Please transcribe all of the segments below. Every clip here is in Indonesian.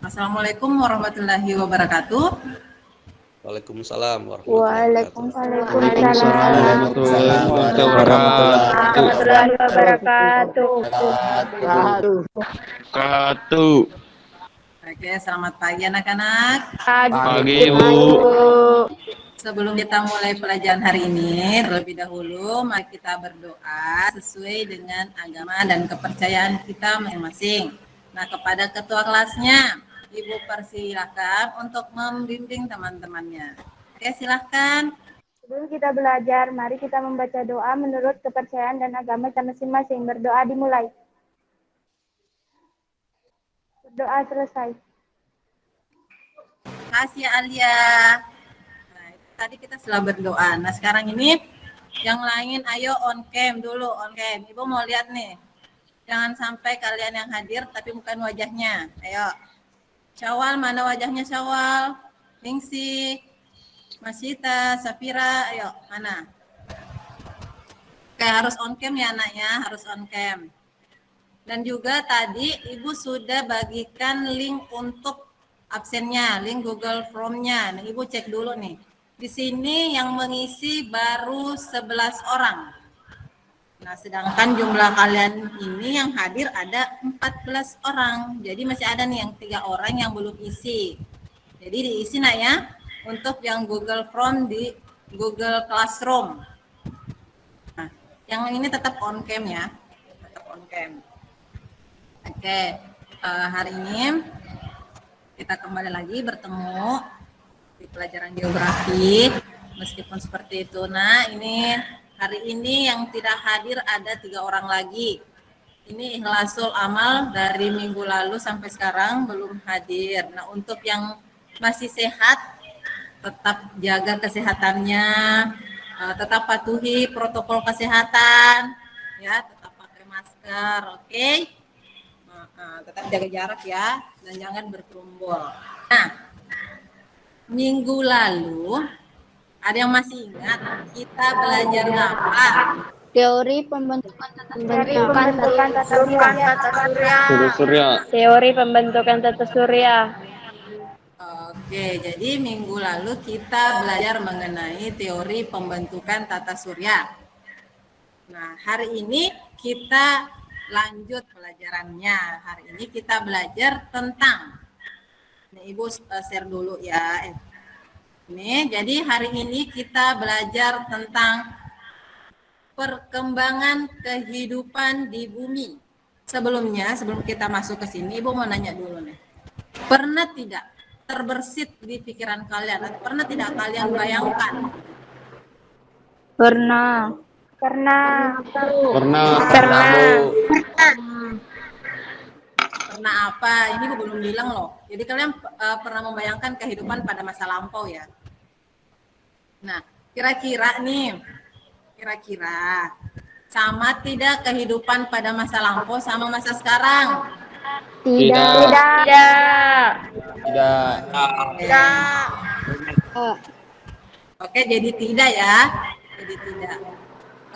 Assalamualaikum warahmatullahi wabarakatuh. Waalaikumsalam warahmatullahi wabarakatuh. Oke, selamat pagi anak-anak. Pagi, Bu. Sebelum kita mulai pelajaran hari ini, terlebih dahulu mari kita berdoa sesuai dengan agama dan kepercayaan kita masing-masing. Nah, kepada ketua kelasnya, Ibu persilakan untuk membimbing teman-temannya. Oke, silahkan. Sebelum kita belajar, mari kita membaca doa menurut kepercayaan dan agama kita masing-masing. Berdoa dimulai. Berdoa selesai. Kasih Alia. Nah, tadi kita sudah berdoa. Nah, sekarang ini yang lain ayo on cam dulu, on cam. Ibu mau lihat nih. Jangan sampai kalian yang hadir tapi bukan wajahnya. Ayo. Syawal, mana wajahnya Syawal? Ningsi, Masita, Safira, ayo, mana? Oke, harus on cam ya anaknya, harus on cam. Dan juga tadi Ibu sudah bagikan link untuk absennya, link Google Form-nya. Nah, Ibu cek dulu nih. Di sini yang mengisi baru 11 orang. Nah, sedangkan jumlah kalian ini yang hadir ada 14 orang. Jadi masih ada nih yang 3 orang yang belum isi. Jadi diisi nak ya untuk yang Google Form di Google Classroom. Nah, yang ini tetap on cam ya. Tetap on cam. Oke, hari ini kita kembali lagi bertemu di pelajaran geografi. Meskipun seperti itu, nah ini hari ini yang tidak hadir ada 3 orang lagi. Ini ikhlasul amal dari minggu lalu sampai sekarang belum hadir. Nah, untuk yang masih sehat, tetap jaga kesehatannya, tetap patuhi protokol kesehatan, ya, tetap pakai masker, oke? Tetap jaga jarak ya, dan jangan berkerumbul. Nah, minggu lalu ada yang masih ingat kita belajar apa? Teori pembentukan tata Surya. Teori pembentukan tata surya. Oke, jadi minggu lalu kita belajar mengenai teori pembentukan tata surya. Nah, hari ini kita lanjut pelajarannya. Hari ini kita belajar tentang, nih Ibu share dulu ya. Ini, jadi hari ini kita belajar tentang perkembangan kehidupan di bumi. Sebelumnya, sebelum kita masuk ke sini, Ibu mau nanya dulu nih. Pernah tidak terbersit di pikiran kalian? Atau pernah tidak kalian bayangkan? Pernah. Pernah apa? Ini Ibu belum bilang loh. Jadi kalian pernah membayangkan kehidupan pada masa lampau ya? Nah, kira-kira sama tidak kehidupan pada masa lampau sama masa sekarang? Tidak. Oke, jadi tidak ya. Jadi tidak.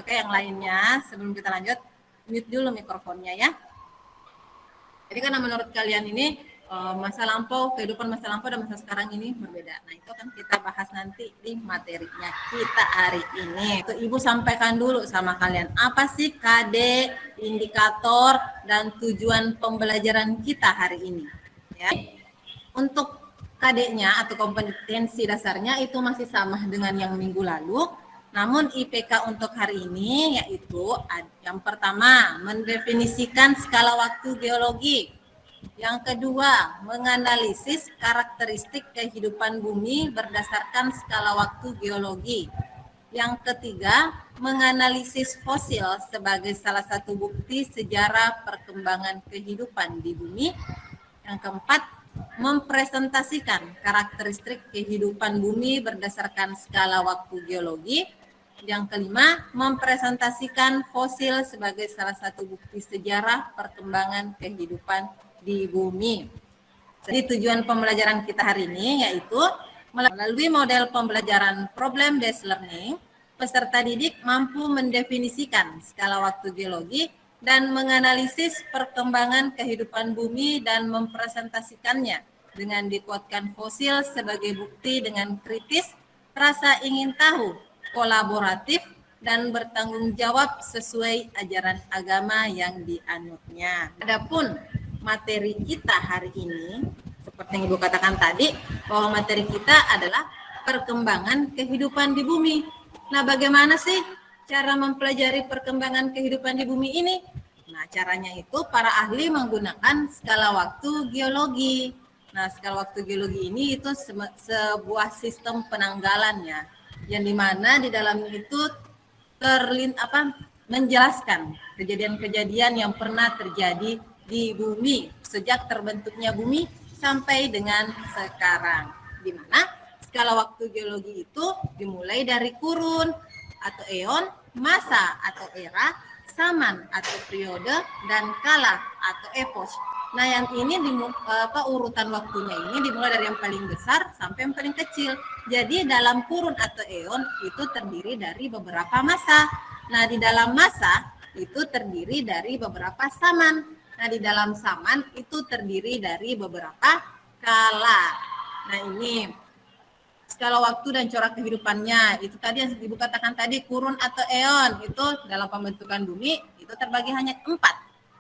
Oke, yang lainnya sebelum kita lanjut, mute dulu mikrofonnya ya. Jadi karena menurut kalian ini masa lampau, kehidupan masa lampau dan masa sekarang ini berbeda. Nah, itu akan kita bahas nanti di materinya kita hari ini. Itu Ibu sampaikan dulu sama kalian. Apa sih KD, indikator, dan tujuan pembelajaran kita hari ini? Ya. Untuk KD-nya atau kompetensi dasarnya itu masih sama dengan yang minggu lalu. Namun IPK untuk hari ini yaitu yang pertama, mendefinisikan skala waktu geologi. Yang kedua, menganalisis karakteristik kehidupan bumi berdasarkan skala waktu geologi. Yang ketiga, menganalisis fosil sebagai salah satu bukti sejarah perkembangan kehidupan di bumi. Yang keempat, mempresentasikan karakteristik kehidupan bumi berdasarkan skala waktu geologi. Yang kelima, mempresentasikan fosil sebagai salah satu bukti sejarah perkembangan kehidupan di bumi. Jadi tujuan pembelajaran kita hari ini yaitu melalui model pembelajaran problem based learning, peserta didik mampu mendefinisikan skala waktu geologi dan menganalisis perkembangan kehidupan bumi dan mempresentasikannya dengan dikuatkan fosil sebagai bukti dengan kritis, rasa ingin tahu, kolaboratif, dan bertanggung jawab sesuai ajaran agama yang dianutnya. Adapun materi kita hari ini, seperti yang Ibu katakan tadi, bahwa materi kita adalah perkembangan kehidupan di bumi. Nah, bagaimana sih cara mempelajari perkembangan kehidupan di bumi ini? Nah, caranya itu para ahli menggunakan skala waktu geologi. Nah, skala waktu geologi ini itu sebuah sistem penanggalannya, yang dimana di dalam itu menjelaskan kejadian-kejadian yang pernah terjadi di bumi sejak terbentuknya bumi sampai dengan sekarang, di mana skala waktu geologi itu dimulai dari kurun atau eon, masa atau era, zaman atau periode, dan kala atau epos. Nah, yang ini urutan waktunya ini dimulai dari yang paling besar sampai yang paling kecil. Jadi dalam kurun atau eon itu terdiri dari beberapa masa. Nah, di dalam masa itu terdiri dari beberapa zaman. Nah, di dalam zaman itu terdiri dari beberapa kala. Nah, ini skala waktu dan corak kehidupannya. Itu tadi yang Ibu katakan tadi, kurun atau eon itu dalam pembentukan bumi itu terbagi hanya 4.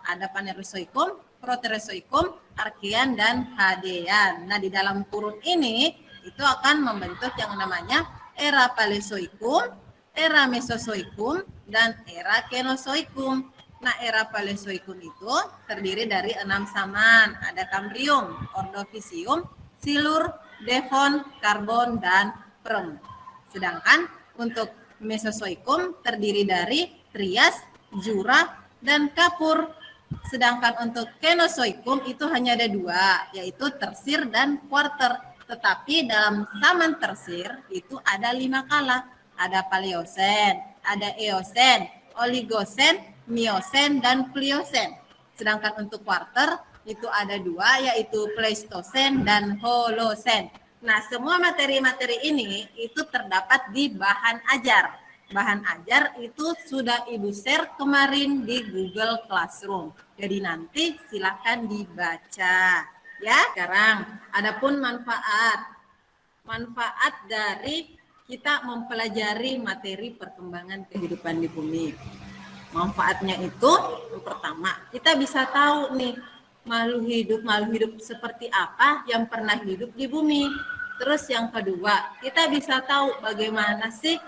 Ada Panerozoikum, Proterozoikum, Archean, dan Hadean. Nah, di dalam kurun ini itu akan membentuk yang namanya era Paleozoikum, era Mesozoikum, dan era Kenozoikum. Nah, era Paleozoikum itu terdiri dari 6 zaman. Ada Kambrium, Ordovisium, Silur, Devon, Karbon, dan Perm. Sedangkan untuk Mesozoikum terdiri dari Trias, Jura, dan Kapur. Sedangkan untuk Kenozoikum itu hanya ada 2, yaitu Tersir dan Kuarter. Tetapi dalam zaman Tersir itu ada 5 kala. Ada Paleosen, ada Eosen, Oligosen, Miosen, dan Pliosen. Sedangkan untuk Kuarter itu ada 2, yaitu Pleistosen dan Holosen. Nah, semua materi-materi ini itu terdapat di bahan ajar. Bahan ajar itu sudah Ibu share kemarin di Google Classroom. Jadi nanti silakan dibaca. Ya, sekarang adapun manfaat dari kita mempelajari materi perkembangan kehidupan di bumi. Manfaatnya itu yang pertama, kita bisa tahu nih makhluk hidup seperti apa yang pernah hidup di bumi. Terus yang kedua, kita bisa tahu bagaimana sih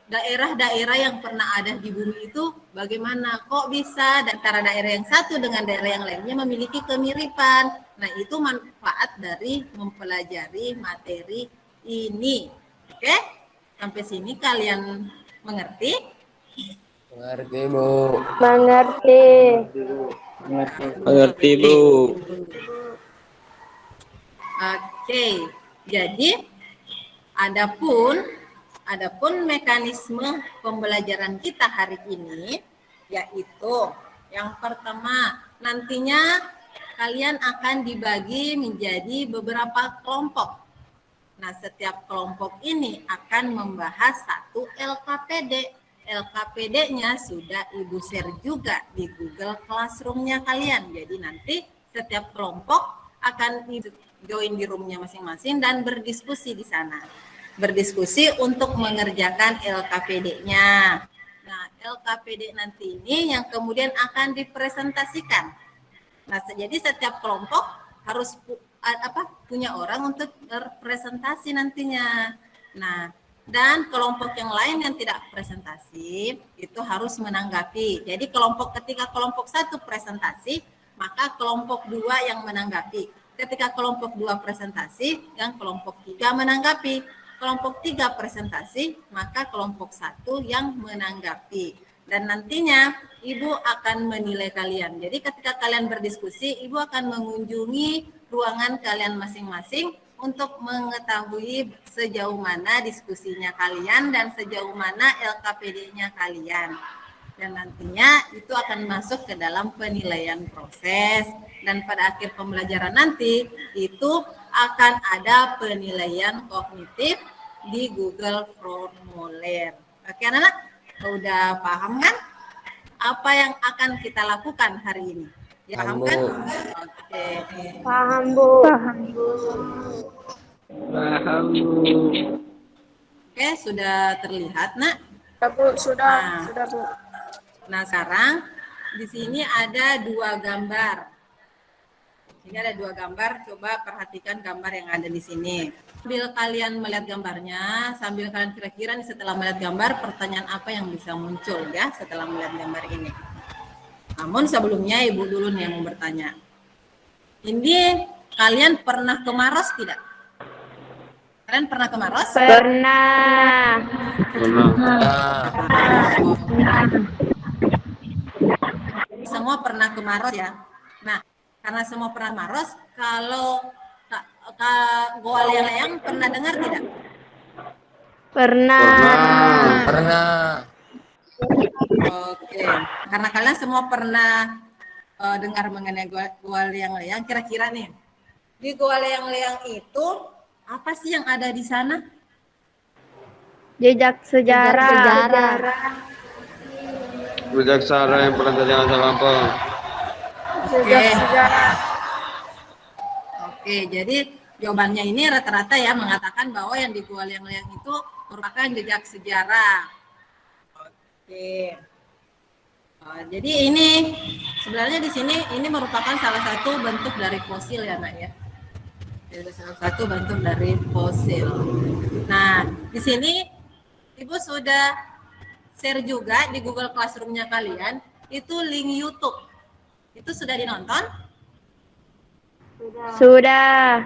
daerah-daerah yang pernah ada di bumi itu bagaimana, kok bisa antara daerah yang satu dengan daerah yang lainnya memiliki kemiripan. Nah, itu manfaat dari mempelajari materi ini. Oke, sampai sini kalian mengerti? Mengerti, Bu. Mengerti. Mengerti, Bu. Oke, jadi adapun mekanisme pembelajaran kita hari ini, yaitu yang pertama, nantinya kalian akan dibagi menjadi beberapa kelompok. Nah, setiap kelompok ini akan membahas satu LKPD. LKPD-nya sudah Ibu share juga di Google Classroom-nya kalian. Jadi nanti setiap kelompok akan join di room-nya masing-masing dan berdiskusi di sana. Berdiskusi untuk mengerjakan LKPD-nya. Nah, LKPD nanti ini yang kemudian akan dipresentasikan. Nah, jadi setiap kelompok harus punya orang untuk berpresentasi nantinya. Nah, dan kelompok yang lain yang tidak presentasi itu harus menanggapi. Jadi ketika kelompok 1 presentasi, maka kelompok 2 yang menanggapi. Ketika kelompok 2 presentasi, yang kelompok 3 menanggapi. Kelompok 3 presentasi, maka kelompok 1 yang menanggapi. Dan nantinya Ibu akan menilai kalian. Jadi ketika kalian berdiskusi, Ibu akan mengunjungi ruangan kalian masing-masing untuk mengetahui sejauh mana diskusinya kalian dan sejauh mana LKPD-nya kalian. Dan nantinya itu akan masuk ke dalam penilaian proses. Dan pada akhir pembelajaran nanti itu akan ada penilaian kognitif di Google Formulir. Oke anak-anak, udah paham kan apa yang akan kita lakukan hari ini? Ya, paham Bu. kan? Oke. Paham, Bu. Paham, Bu. Oke, sudah terlihat, Nak? Sudah, Nah, Bu. Nah, sekarang di sini ada dua gambar. Ini ada dua gambar, coba perhatikan gambar yang ada di sini. Sambil kalian melihat gambarnya, sambil kalian kira-kira nih setelah melihat gambar, pertanyaan apa yang bisa muncul ya setelah melihat gambar ini. Namun sebelumnya Ibu dulu nih yang mau bertanya. Ini kalian pernah ke Maros tidak? Kalian pernah ke Maros? Pernah. Semua pernah ke Maros ya. Nah, karena semua pernah Maros, kalau Kak Goa Leang pernah dengar tidak? Pernah. Pernah. Oke, karena kalian semua pernah dengar mengenai Goa Leang, kira-kira nih di Goa Leang itu apa sih yang ada di sana? Jejak sejarah. Bijaksana yang pernah jangan lampau. Oke. Oke, jadi jawabannya ini rata-rata ya mengatakan bahwa yang di Goa Leang itu merupakan jejak sejarah. Oke. Jadi ini sebenarnya di sini ini merupakan salah satu bentuk dari fosil ya, Nak ya. Jadi salah satu bentuk dari fosil. Nah, di sini Ibu sudah share juga di Google Classroom-nya kalian itu link YouTube. Itu sudah dinonton? Sudah.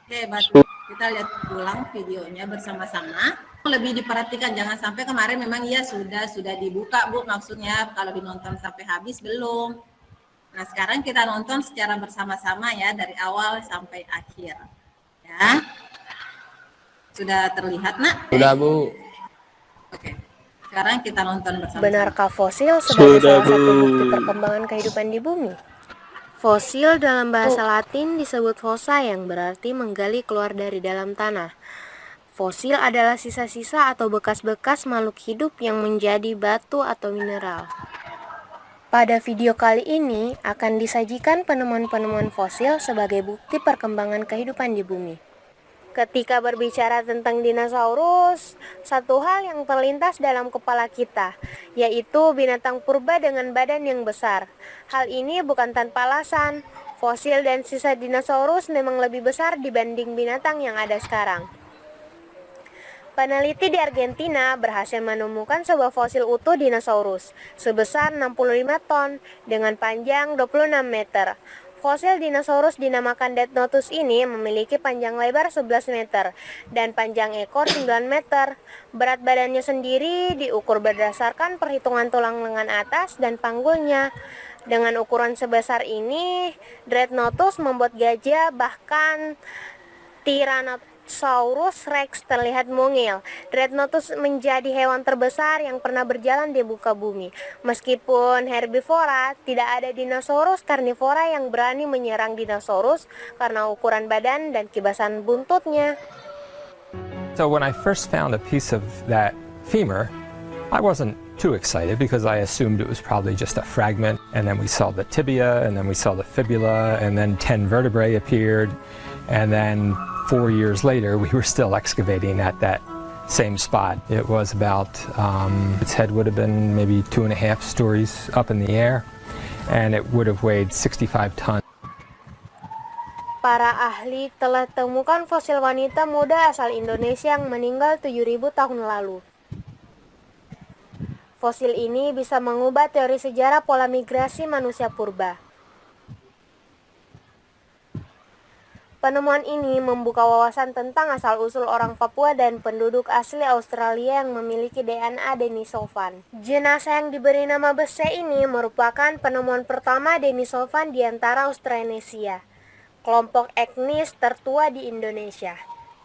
Oke, kita lihat ulang videonya bersama-sama. Lebih diperhatikan, jangan sampai kemarin memang ya sudah dibuka Bu, maksudnya kalau dinonton sampai habis belum. Nah, sekarang kita nonton secara bersama-sama ya dari awal sampai akhir. Ya. Sudah terlihat, Nak? Sudah, Bu. Oke. Sekarang kita nonton bersama-sama. Benarkah fosil sebagai Sudah, salah satu Bu. bukti perkembangan kehidupan di bumi? Fosil dalam bahasa Latin disebut fossa yang berarti menggali keluar dari dalam tanah. Fosil adalah sisa-sisa atau bekas-bekas makhluk hidup yang menjadi batu atau mineral. Pada video kali ini akan disajikan penemuan-penemuan fosil sebagai bukti perkembangan kehidupan di bumi. Ketika berbicara tentang dinosaurus, satu hal yang terlintas dalam kepala kita, yaitu binatang purba dengan badan yang besar. Hal ini bukan tanpa alasan. Fosil dan sisa dinosaurus memang lebih besar dibanding binatang yang ada sekarang. Peneliti di Argentina berhasil menemukan sebuah fosil utuh dinosaurus sebesar 65 ton dengan panjang 26 meter. Fosil dinosaurus dinamakan Deathnotus ini memiliki panjang lebar 11 meter dan panjang ekor 9 meter. Berat badannya sendiri diukur berdasarkan perhitungan tulang lengan atas dan panggulnya. Dengan ukuran sebesar ini, Dreadnoughtus membuat gajah bahkan Tyrannosaurus Rex terlihat mungil. Dreadnoughtus menjadi hewan terbesar yang pernah berjalan di muka bumi. Meskipun herbivora, tidak ada dinosaurus karnivora yang berani menyerang dinosaurus karena ukuran badan dan kibasan buntutnya. So when I first found a piece of that femur, I wasn't too excited because I assumed it was probably just a fragment, and then we saw the tibia, and then we saw the fibula, and then 10 vertebrae appeared, and then 4 years later we were still excavating at that same spot. It was about, its head would have been maybe 2.5 stories up in the air, and it would have weighed 65 tons. Para ahli telah temukan fosil wanita muda asal Indonesia yang meninggal 7.000 tahun lalu. Fosil ini bisa mengubah teori sejarah pola migrasi manusia purba. Penemuan ini membuka wawasan tentang asal-usul orang Papua dan penduduk asli Australia yang memiliki DNA Denisovan. Jenazah yang diberi nama Bese ini merupakan penemuan pertama Denisovan di antara Australanesia, kelompok etnis tertua di Indonesia.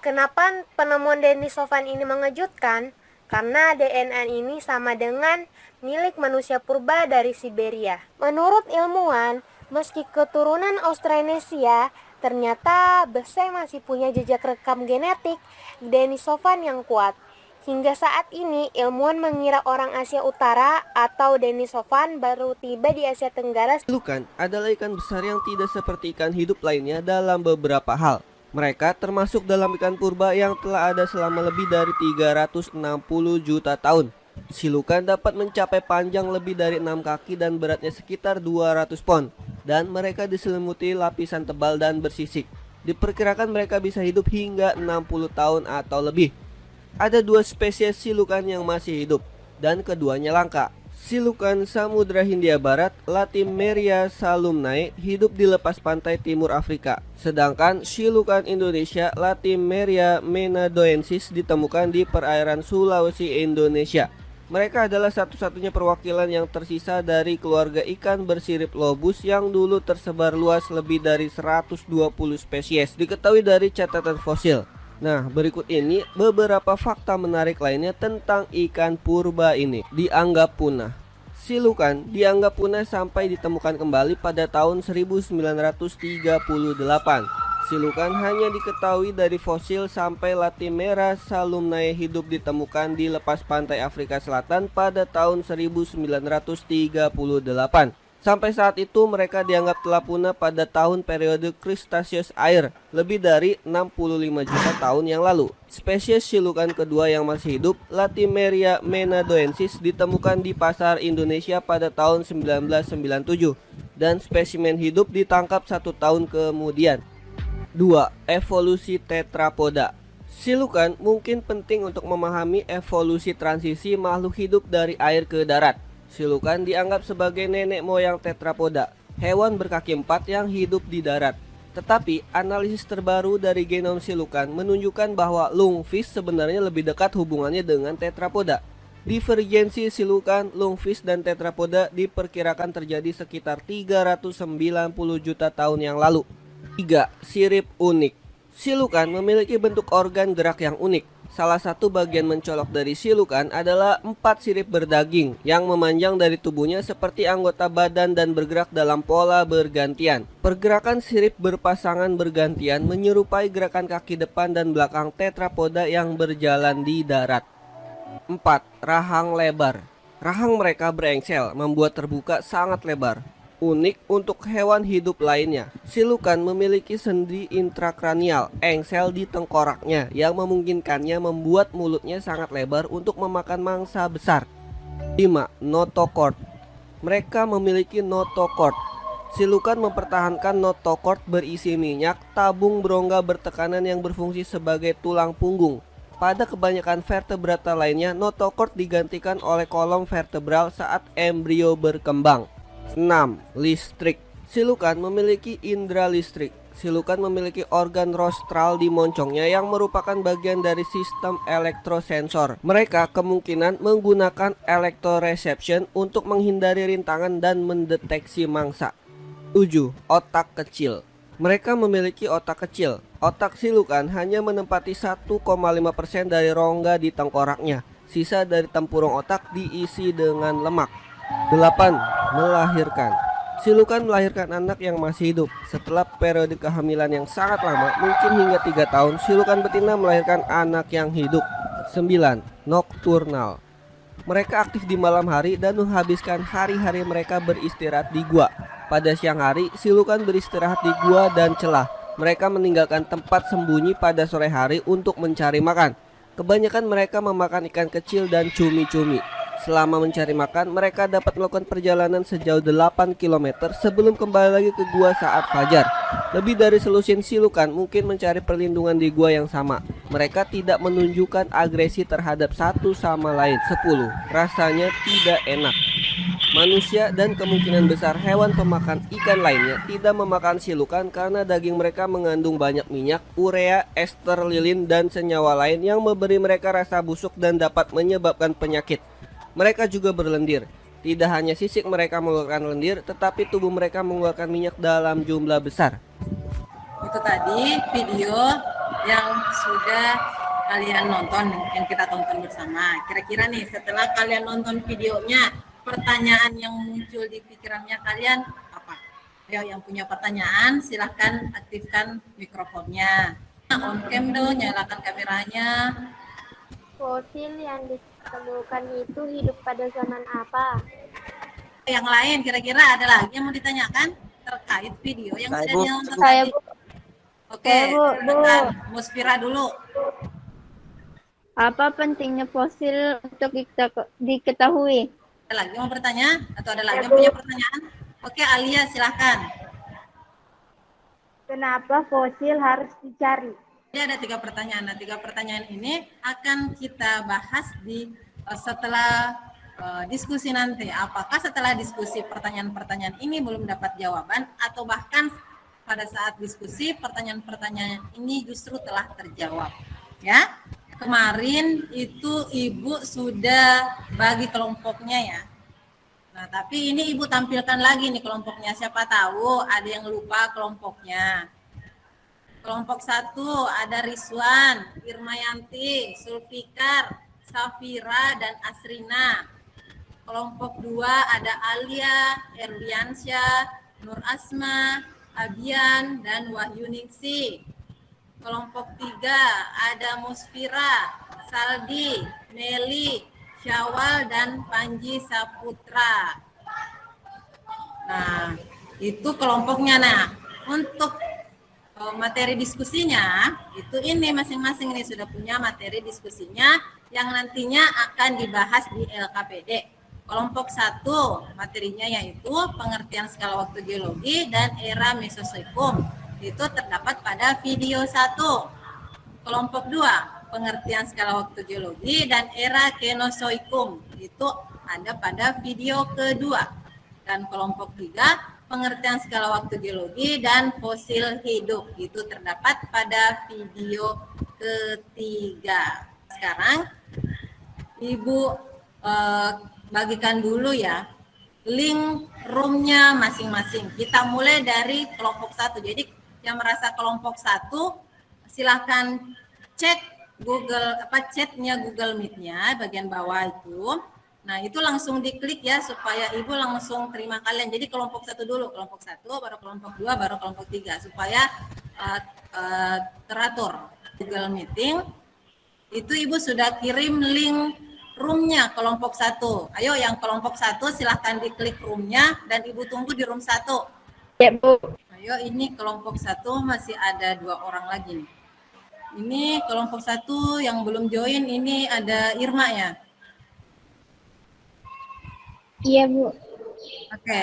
Kenapa penemuan Denisovan ini mengejutkan? Karena DNA ini sama dengan milik manusia purba dari Siberia. Menurut ilmuwan, meski keturunan Australanesia, ternyata Bese masih punya jejak rekam genetik Denisovan yang kuat. Hingga saat ini, ilmuwan mengira orang Asia Utara atau Denisovan baru tiba di Asia Tenggara. Silukan adalah ikan besar yang tidak seperti ikan hidup lainnya dalam beberapa hal. Mereka termasuk dalam ikan purba yang telah ada selama lebih dari 360 juta tahun. Silukan dapat mencapai panjang lebih dari 6 kaki dan beratnya sekitar 200 pon. Dan mereka diselimuti lapisan tebal dan bersisik. Diperkirakan mereka bisa hidup hingga 60 tahun atau lebih. Ada 2 spesies silukan yang masih hidup, dan keduanya langka. Silukan Samudra Hindia Barat, Latimeria salumnae, hidup di lepas pantai timur Afrika. Sedangkan silukan Indonesia, Latimeria menadoensis, ditemukan di perairan Sulawesi, Indonesia. Mereka adalah satu-satunya perwakilan yang tersisa dari keluarga ikan bersirip lobus yang dulu tersebar luas lebih dari 120 spesies, diketahui dari catatan fosil. Nah, berikut ini beberapa fakta menarik lainnya tentang ikan purba ini. Dianggap punah. Silukan dianggap punah sampai ditemukan kembali pada tahun 1938. Silukan hanya diketahui dari fosil sampai Latimera salumnae hidup ditemukan di lepas pantai Afrika Selatan pada tahun 1938. Sampai saat itu mereka dianggap telah punah pada tahun periode Cretaceous air, lebih dari 65 juta tahun yang lalu. Spesies silukan kedua yang masih hidup, Latimeria menadoensis, ditemukan di pasar Indonesia pada tahun 1997 dan spesimen hidup ditangkap 1 tahun kemudian. 2. Evolusi tetrapoda. Silukan mungkin penting untuk memahami evolusi transisi makhluk hidup dari air ke darat. Silukan dianggap sebagai nenek moyang tetrapoda, hewan berkaki 4 yang hidup di darat. Tetapi analisis terbaru dari genom silukan menunjukkan bahwa lungfish sebenarnya lebih dekat hubungannya dengan tetrapoda. Divergensi silukan, lungfish, dan tetrapoda diperkirakan terjadi sekitar 390 juta tahun yang lalu. 3. Sirip unik. Silukan memiliki bentuk organ gerak yang unik. Salah satu bagian mencolok dari silukan adalah 4 sirip berdaging yang memanjang dari tubuhnya seperti anggota badan dan bergerak dalam pola bergantian. Pergerakan sirip berpasangan bergantian menyerupai gerakan kaki depan dan belakang tetrapoda yang berjalan di darat. 4. Rahang lebar. Rahang mereka berengsel, membuat terbuka sangat lebar. Unik untuk hewan hidup lainnya, silukan memiliki sendi intrakranial, engsel di tengkoraknya yang memungkinkannya membuat mulutnya sangat lebar untuk memakan mangsa besar. 5. Notochord. Mereka memiliki notochord. Silukan mempertahankan notochord berisi minyak, tabung berongga bertekanan yang berfungsi sebagai tulang punggung. Pada kebanyakan vertebrata lainnya, notochord digantikan oleh kolom vertebral saat embrio berkembang. 6. Listrik. Silukan memiliki indera listrik. Silukan memiliki organ rostral di moncongnya yang merupakan bagian dari sistem elektrosensor. Mereka kemungkinan menggunakan electroreception untuk menghindari rintangan dan mendeteksi mangsa. 7. Otak kecil. Mereka memiliki otak kecil. Otak silukan hanya menempati 1,5% dari rongga di tengkoraknya. Sisa dari tempurung otak diisi dengan lemak. 8. Melahirkan. Silukan melahirkan anak yang masih hidup. Setelah periode kehamilan yang sangat lama, mungkin hingga 3 tahun, silukan betina melahirkan anak yang hidup. 9. Nokturnal. Mereka aktif di malam hari dan menghabiskan hari-hari mereka beristirahat di gua. Pada siang hari, silukan beristirahat di gua dan celah. Mereka meninggalkan tempat sembunyi pada sore hari untuk mencari makan. Kebanyakan mereka memakan ikan kecil dan cumi-cumi. Selama mencari makan, mereka dapat melakukan perjalanan sejauh 8 km sebelum kembali lagi ke gua saat fajar. Lebih dari selusin silukan mungkin mencari perlindungan di gua yang sama. Mereka tidak menunjukkan agresi terhadap satu sama lain. 10. Rasanya tidak enak. Manusia dan kemungkinan besar hewan pemakan ikan lainnya tidak memakan silukan karena daging mereka mengandung banyak minyak, urea, ester lilin, dan senyawa lain yang memberi mereka rasa busuk dan dapat menyebabkan penyakit. Mereka juga berlendir. Tidak hanya sisik mereka mengeluarkan lendir, tetapi tubuh mereka mengeluarkan minyak dalam jumlah besar. Itu tadi video yang sudah kalian nonton, yang kita tonton bersama. Kira-kira nih setelah kalian nonton videonya, pertanyaan yang muncul di pikirannya kalian apa? Ayo yang punya pertanyaan silahkan aktifkan mikrofonnya. On cam dong, nyalakan kameranya. Fosil yang ditemukan itu hidup pada zaman apa? Yang lain kira-kira ada lagi yang mau ditanyakan terkait video yang Saya, sudah Bu. ditonton Saya, tadi? Bu. Oke, Saya, Bu. silakan Musfira dulu. Apa pentingnya fosil untuk diketahui? Ada lagi yang mau bertanya atau ada lagi yang punya pertanyaan? Oke, Alia silakan. Kenapa fosil harus dicari? Jadi ada 3 pertanyaan. Nah, 3 pertanyaan ini akan kita bahas setelah diskusi nanti. Apakah setelah diskusi pertanyaan-pertanyaan ini belum dapat jawaban atau bahkan pada saat diskusi pertanyaan-pertanyaan ini justru telah terjawab. Ya. Kemarin itu Ibu sudah bagi kelompoknya ya. Nah, tapi ini Ibu tampilkan lagi nih kelompoknya. Siapa tahu ada yang lupa kelompoknya. Kelompok 1 ada Rizwan, Irmayanti, Sulfikar, Safira, dan Asrina. Kelompok 2 ada Alia, Erliansyah, Nur Asma, Abian, dan Wahyuningsi. Kelompok 3 ada Musfira, Saldi, Meli, Syawal, dan Panji Saputra. Nah, itu kelompoknya. Nah, untuk materi diskusinya itu ini masing-masing ini sudah punya materi diskusinya yang nantinya akan dibahas di LKPD. Kelompok 1 materinya yaitu pengertian skala waktu geologi dan era Mesozoikum. Itu terdapat pada video 1. Kelompok 2 pengertian skala waktu geologi dan era Kenozoikum. Itu ada pada video kedua. Dan kelompok 3 pengertian skala waktu geologi dan fosil hidup itu terdapat pada video ketiga. Sekarang Ibu bagikan dulu ya link roomnya masing-masing. Kita mulai dari kelompok 1. Jadi yang merasa kelompok 1 silahkan cek chatnya Google Meet-nya bagian bawah itu. Nah, itu langsung diklik ya supaya Ibu langsung terima kalian. Jadi kelompok 1 dulu, kelompok 1, baru kelompok 2, baru kelompok 3 supaya teratur. Google Meeting itu Ibu sudah kirim link roomnya kelompok 1. Ayo yang kelompok 1 silahkan diklik roomnya dan Ibu tunggu di room 1. Ya, Bu. Ayo ini kelompok 1 masih ada 2 orang lagi nih. Ini kelompok 1 yang belum join ini ada Irma ya. Iya, Bu. Oke.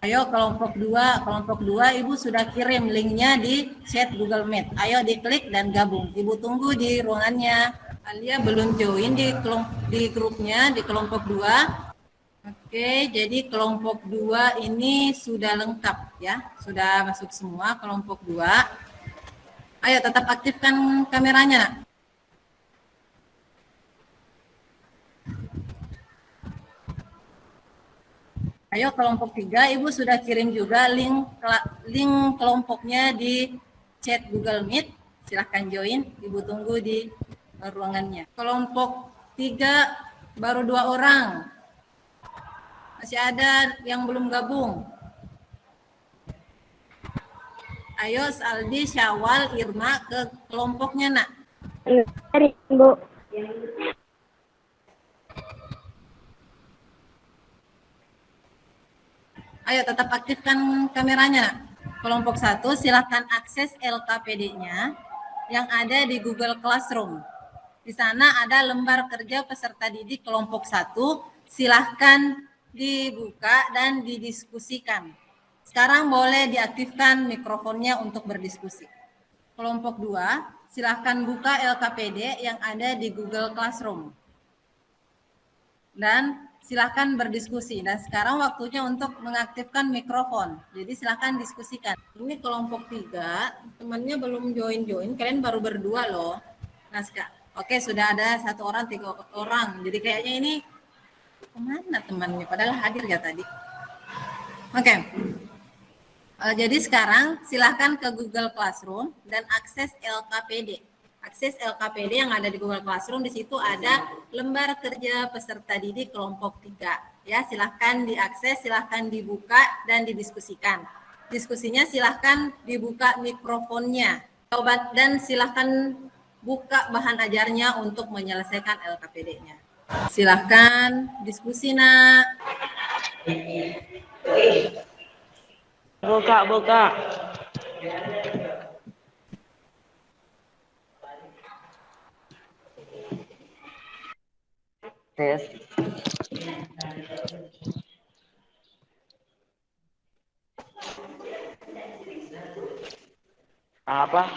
Ayo kelompok 2 Ibu sudah kirim linknya di chat Google Meet. Ayo diklik dan gabung. Ibu tunggu di ruangannya. Alia belum join di grupnya di kelompok 2. Oke, jadi kelompok 2 ini sudah lengkap ya. Sudah masuk semua kelompok 2. Ayo tetap aktifkan kameranya, Nak. Ayo kelompok 3, Ibu sudah kirim juga link kelompoknya di chat Google Meet. Silahkan join, Ibu tunggu di ruangannya. Kelompok 3 baru 2 orang. Masih ada yang belum gabung. Ayo Saldi, Syawal, Irma ke kelompoknya, Nak. Mari, Bu. Ayo tetap aktifkan kameranya, Nak. Kelompok 1 silahkan akses LKPD-nya yang ada di Google Classroom. Di sana ada lembar kerja peserta didik kelompok 1. Silahkan dibuka dan didiskusikan. Sekarang boleh diaktifkan mikrofonnya untuk berdiskusi. Kelompok 2 silahkan buka LKPD yang ada di Google Classroom. Dan silahkan berdiskusi. Dan sekarang waktunya untuk mengaktifkan mikrofon. Jadi silahkan diskusikan. Ini kelompok 3, temannya belum join. Kalian baru berdua loh. Nah, oke, sudah ada 1 orang, 3 orang. Jadi kayaknya ini kemana temannya? Padahal hadir ya tadi. Oke. Jadi sekarang silahkan ke Google Classroom dan akses LKPD. Akses LKPD yang ada di Google Classroom, di situ ada lembar kerja peserta didik kelompok 3. Ya, silahkan diakses, silahkan dibuka dan didiskusikan. diskusinya silahkan dibuka mikrofonnya. Dan silahkan buka bahan ajarnya untuk menyelesaikan LKPD-nya. Silahkan diskusi, nak. Buka. Tes. Apa?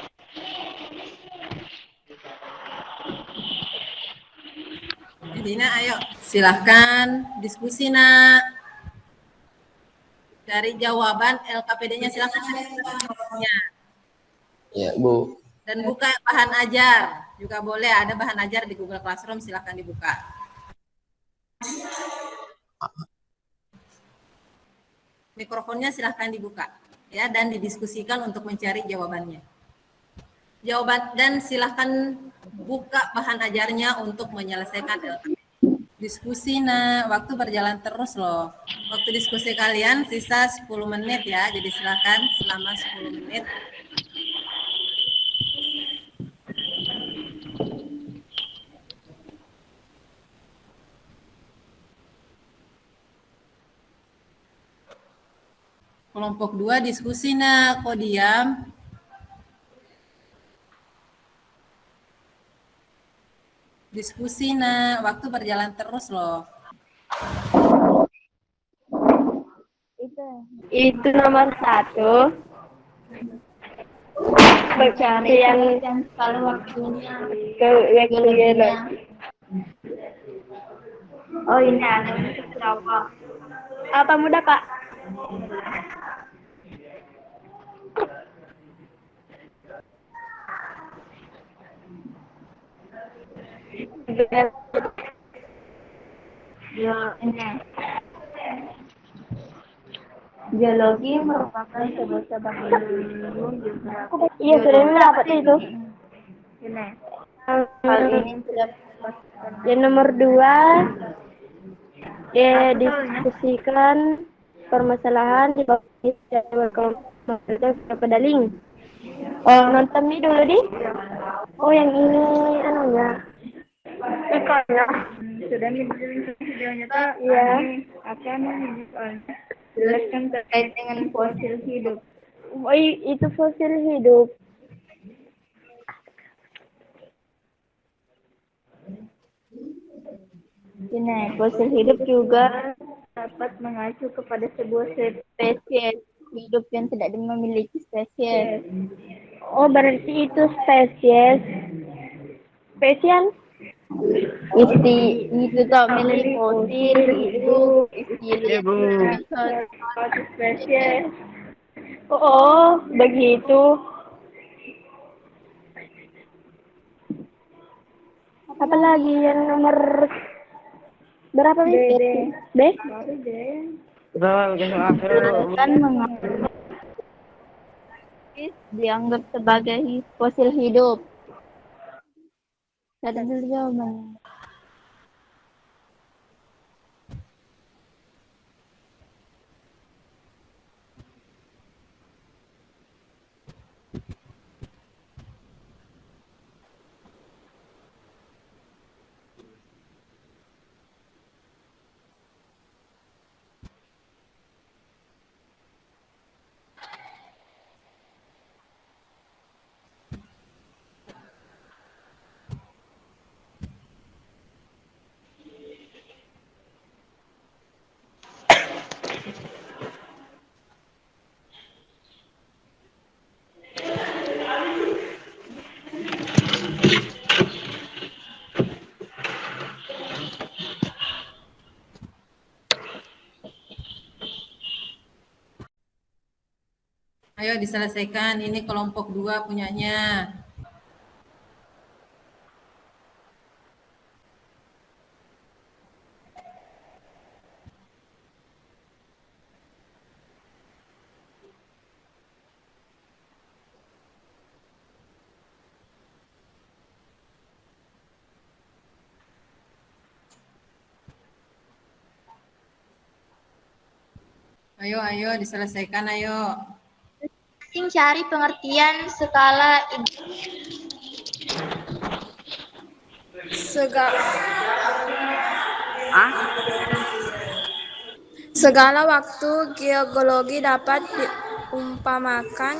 Jadi, nak, ayo. Silahkan diskusi, nak. Dari jawaban LKPD-nya silahkan. Ya, Bu. Dan buka bahan ajar. Juga boleh, ada bahan ajar di Google Classroom, silahkan dibuka. Mikrofonnya silahkan dibuka, ya, dan didiskusikan untuk mencari jawabannya. Dan silahkan buka bahan ajarnya untuk menyelesaikan LKPD. Diskusi, nah, waktu berjalan terus loh. Waktu diskusi kalian sisa 10 menit ya, jadi silahkan selama 10 menit. Kelompok 2 diskusi, nak, kok diam? Diskusi, nak, waktu berjalan terus loh. Itu nomor 1. Mencari yang kalau waktunya ke. Oh, ini ada berapa? Apa mudah, Pak? Ini. Geologi merupakan sebuah cabang ilmu juga. Iya, sudah dapat itu. Ini. Hal ini sudah. Yang nomor 2, diskusikan permasalahan di bawah kelompok pedaling. Oh, nonton ini dulu, Di. Oh, yang ini anunya. Ikannya. Sudah videonya tuh. Iya. Apa namanya? Jelaskan terkait dengan fosil hidup. Oh, itu fosil hidup. Ini fosil hidup juga dapat mengacu kepada sebuah spesies hidup yang tidak memiliki spesies. Oh, berarti itu spesies. Spesial? Itu tak memiliki fosil hidup. Spesies. Oh, begitu. Apa lagi yang nomor berapa itu? B? Kan dianggap sebagai fosil hidup. Ada dulu jawabannya. Ayo diselesaikan, ini kelompok 2 punyanya. Ayo diselesaikan, ayo. masing-masing cari pengertian skala segala waktu geologi dapat diumpamakan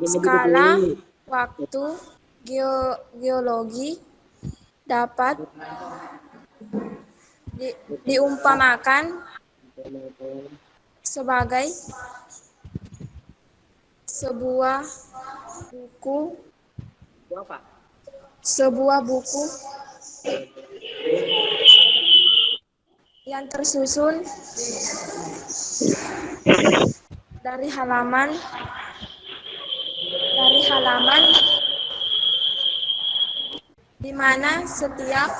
skala waktu geologi dapat diumpamakan sebagai sebuah buku yang tersusun dari halaman di mana setiap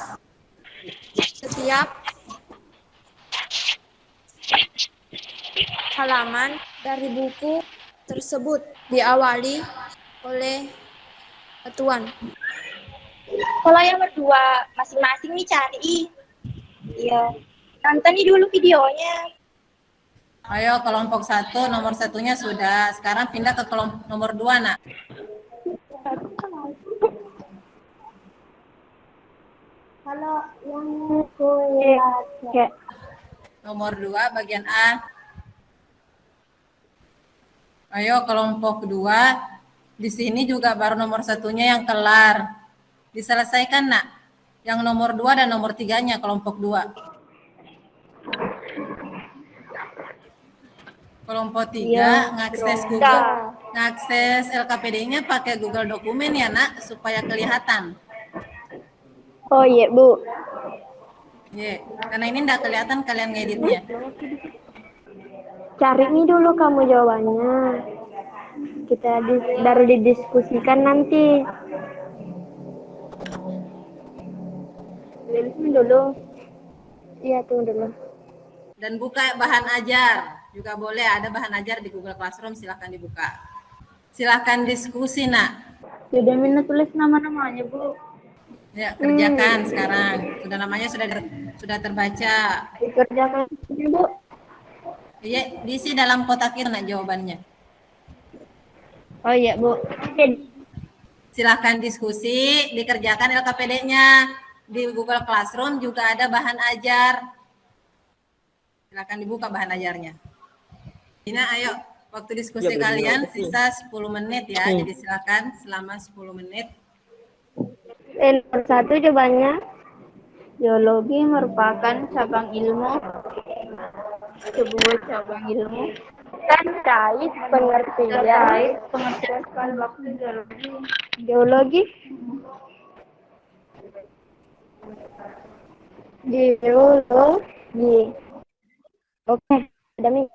halaman dari buku tersebut diawali oleh ketuan. Kalau yang berdua masing-masing nih cari. Iya. Nonton nih dulu videonya. Ayo kelompok 1 nomor satunya sudah. Sekarang pindah ke kelompok nomor 2, Nak. Kalau yang kulihat Nomor 2 bagian A. Ayo kelompok 2. Di sini juga baru nomor satunya yang kelar. Diselesaikan, Nak. Yang nomor 2 dan nomor 3-nya kelompok 2. Kelompok 3 ngakses Google. Ngakses LKPD-nya pakai Google Dokumen ya, Nak, supaya kelihatan. Oh iya, Bu. Iya, karena ini enggak kelihatan kalian ngeditnya. Cari nih dulu kamu jawabannya. Kita baru didiskusikan nanti. Tunggu dulu. Iya, tunggu dulu. Dan buka bahan ajar. Juga boleh, ada bahan ajar di Google Classroom, silahkan dibuka. Silahkan diskusi, Nak. Sudah Mina tulis nama-namanya, Bu. Ya, kerjakan sekarang. Sudah namanya sudah terbaca. Dikerjakan, Bu. Iya, diisi dalam kotak itu, Nak, jawabannya. Oh iya, Bu. Silahkan diskusi, dikerjakan LKPD-nya. Di Google Classroom juga ada bahan ajar. Silahkan dibuka bahan ajarnya. Ina, ayo, waktu diskusi kalian sisa 10 menit ya. Jadi silakan selama 10 menit. Nomor 1 jawabannya. Geologi merupakan cabang ilmu. Sebuah cabang ilmu terkait pengertian waktu geologi. Geologi. Oke, ada nih.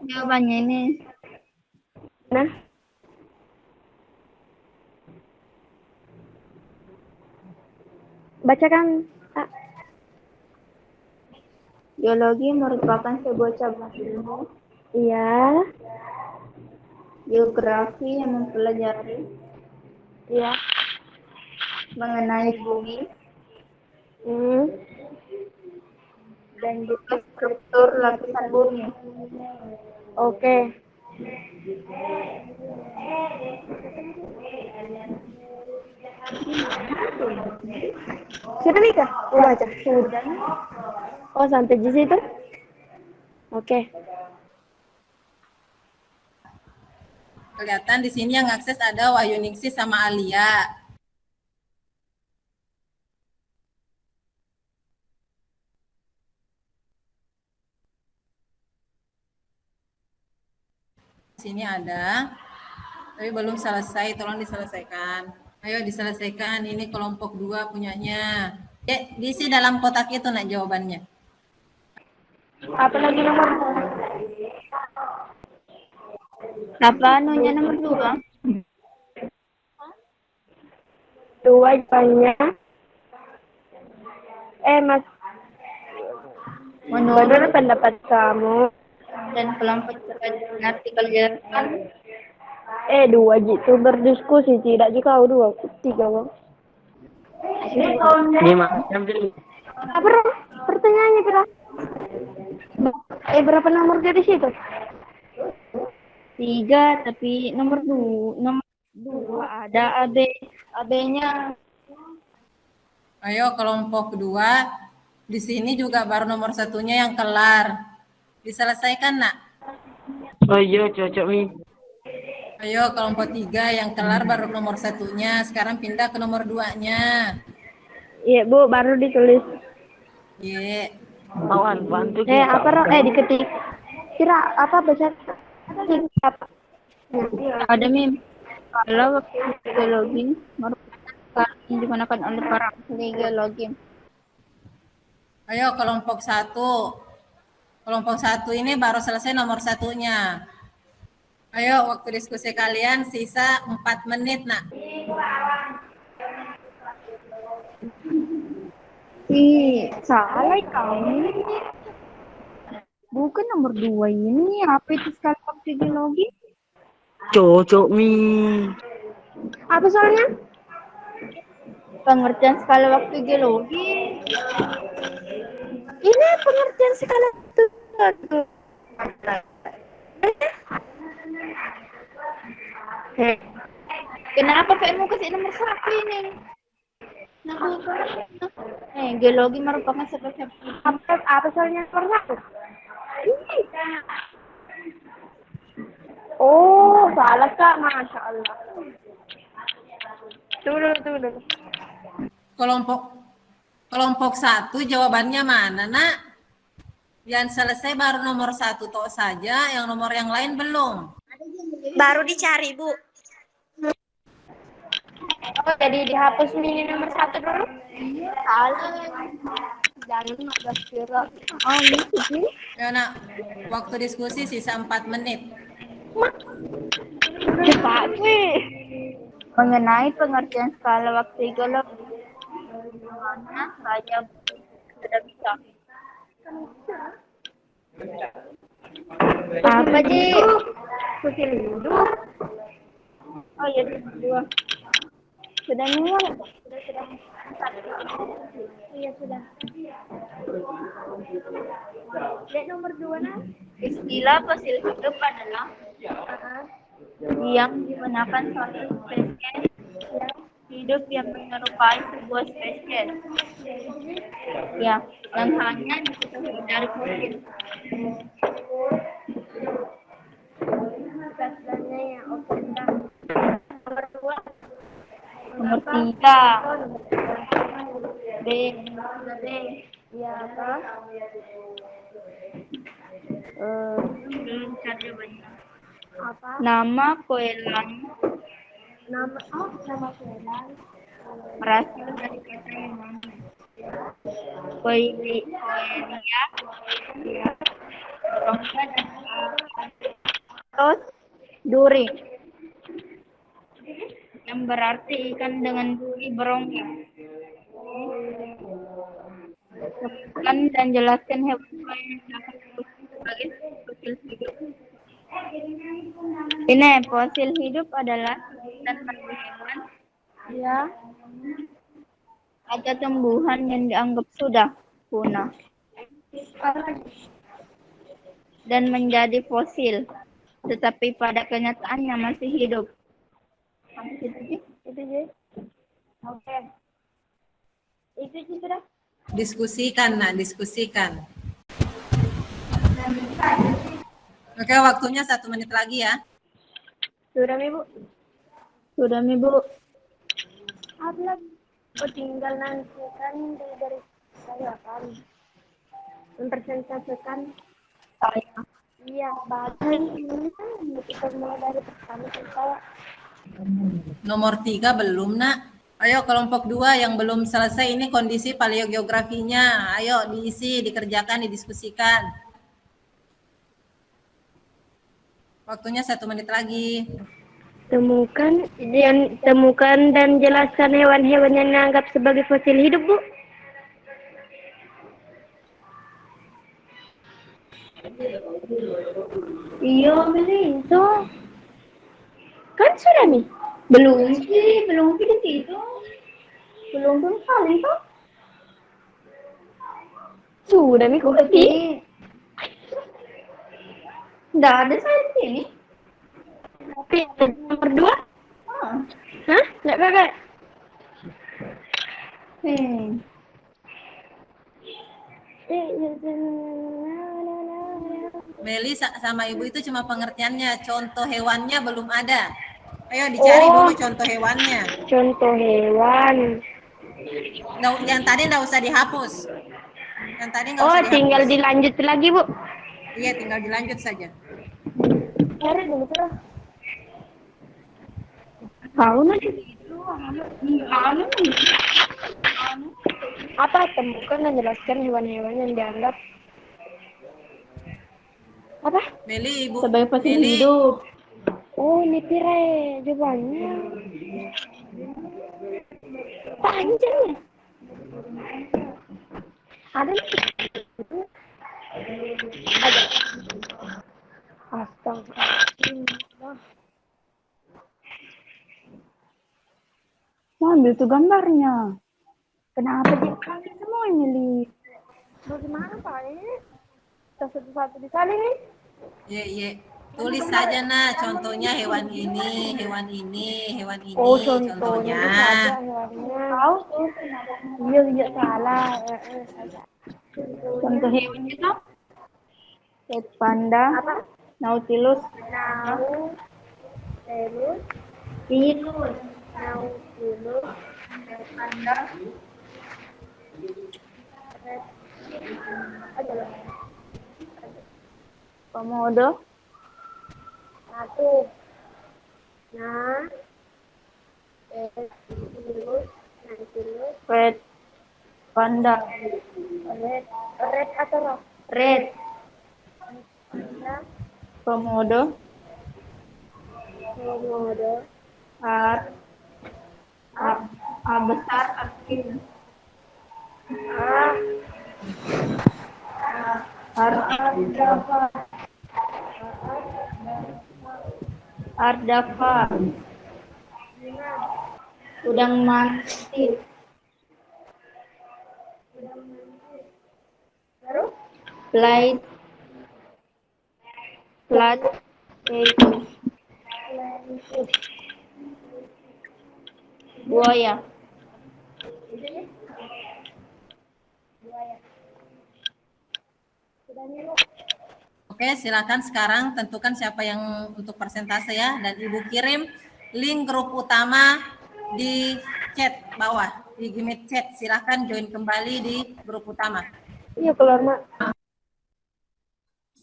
Jawabannya ini. Nah. Bacakan, Pak. Geologi merupakan sebuah cabang ilmu. Iya. Geografi yang mempelajari. Iya. Mengenai bumi. Dan juga struktur lapisan bumi. Oke. Sudah Mika? Baca. Sudah. Oh, sampai di situ? Oke. Kelihatan di sini yang akses ada Wahyuningsih sama Alia. Di sini ada, tapi belum selesai, tolong diselesaikan. Ayo diselesaikan, ini kelompok 2 punyanya. Diisi dalam kotak itu, Nak, jawabannya. Apa lagi nomor? Apa anunya nomor 2? 2 jawabannya. Mas. Menurut pendapat kamu dan kelompok artikel jelaskan. 2 gitu berdiskusi, tidak jika 2, 3 bang. Ini ambil. Apa pertanyaannya kira? Berapa nomor dari situ? 3, tapi nomor 2 ada AB-nya. Ayo kelompok kedua. Di sini juga baru nomor satunya yang kelar. Diselesaikan, nak? Oh iya, cocok Mi. Ayo kelompok 3 yang kelar baru nomor satunya. Sekarang pindah ke nomor 2-nya. Iya, Bu, baru ditulis. Ye. Awan, bantu Diketik. Kira apa baca? Ada Mim. Kalau waktu login merupakan yang digunakan oleh para ahli login. Ayo kelompok 1. Kelompok 1 ini baru selesai nomor satunya. Ayo waktu diskusi kalian sisa 4 menit, nak. Salah kamu. Bukan nomor 2 ini. Apa itu skala waktu login? Cocok Mi. Apa soalnya? Pengertian skala waktu geologi. Ini pengertian skala waktu. Kenapa kamu kasih nomor 1 ini? Geologi merupakan sebagai apa soalnya nomor 1? Oh, salah Kak, Masya Allah. Tunggu. Kelompok 1 jawabannya mana, nak? Yang selesai baru nomor 1 toh saja, yang nomor yang lain belum. Baru dicari, Bu. Oh, jadi dihapus mini nomor 1 dulu? Salah. Jangan ada kira. Oh, ini. Ya, nak. Waktu diskusi sisa 4 menit. Cepat, mengenai pengertian skala waktu geologi. Mana saya sudah bisa. Apa sih? Fosil hidup. Oh iya, 2. Sudah mulai. Sudah. Iya, sudah. Lihat nomor 2, nah. Istilah fosil hidup adalah yang digunakan suatu spesies hidup yang menyerupai sebuah spesies yang hanya diketahui dari fosil. Nomor 3 B. Ya apa? Nama koelan. Nama koelan. Berasal dari kata Yunani. Koelia. Rongga dan terus duri. Yang berarti ikan dengan duri berongga. Sebutkan dan jelaskan hewan yang dapat disebut sebagai fosil hidup. Ini fosil hidup adalah sebutan bagi hewan atau tumbuhan yang dianggap sudah punah dan menjadi fosil, tetapi pada kenyataannya masih hidup. Itu sih. Oke. Itu sih sudah. Diskusikan, nak, diskusikan. Oke, waktunya 1 menit lagi ya. Sudah, Bu. Sudah, Bu. Apa tinggal nanti kan dari saya kan mempresentasikan saya. Iya, bagus. Ini kan kita mulai dari pertama saya. Nomor 3 belum, nak. Ayo kelompok 2 yang belum selesai ini kondisi paleogeografinya. Ayo diisi, dikerjakan, didiskusikan. Waktunya 1 menit lagi. Temukan dan jelaskan hewan-hewan yang dianggap sebagai fosil hidup, Bu. Iya, beli itu. Kan sudah nih. Belum pilih itu. Belum saling tuh. Sudah nih kok. Nggak ada saya di sini. Tapi nomor 2? Hah? Nggak kakak? Meli sama ibu itu cuma pengertiannya, contoh hewannya belum ada. Ayo dicari dulu contoh hewannya. Contoh hewan. Yang tadi nggak usah dihapus. Yang tadi nggak usah dihapus. Tinggal dilanjut lagi, Bu. Iya, tinggal dilanjut saja. Cari dulu terus. Tahu nanti. Apa temukan dan jelaskan hewan-hewan yang dianggap apa? Meli, ibu. Sebagai fosil Meli. hidup. Oh, ini pire jawabannya. Panjang ya? Ada nih. Ada. Astaga. Mau ambil tuh gambarnya. Kenapa dia kalian semua ini, Li? Bagaimana Pak? Ini satu-satu disalin nih. Iya. Tulis saja nah, contohnya hewan ini, hewan ini, hewan ini, Oh, contohnya. Ada hewannya. Tahu tuh. Iya, salah. Contoh hewannya tuh panda, nautilus, panda, komodo, satu. red panda, Red atau rock? red, komodo, A besar, kecil, Ardapa, udang mantis, flight, buaya. Oke, silakan sekarang tentukan siapa yang untuk persentase ya, dan ibu kirim link grup utama di chat bawah, di Gmeet chat. Silakan join kembali di grup utama. Iya, keluar, Mak.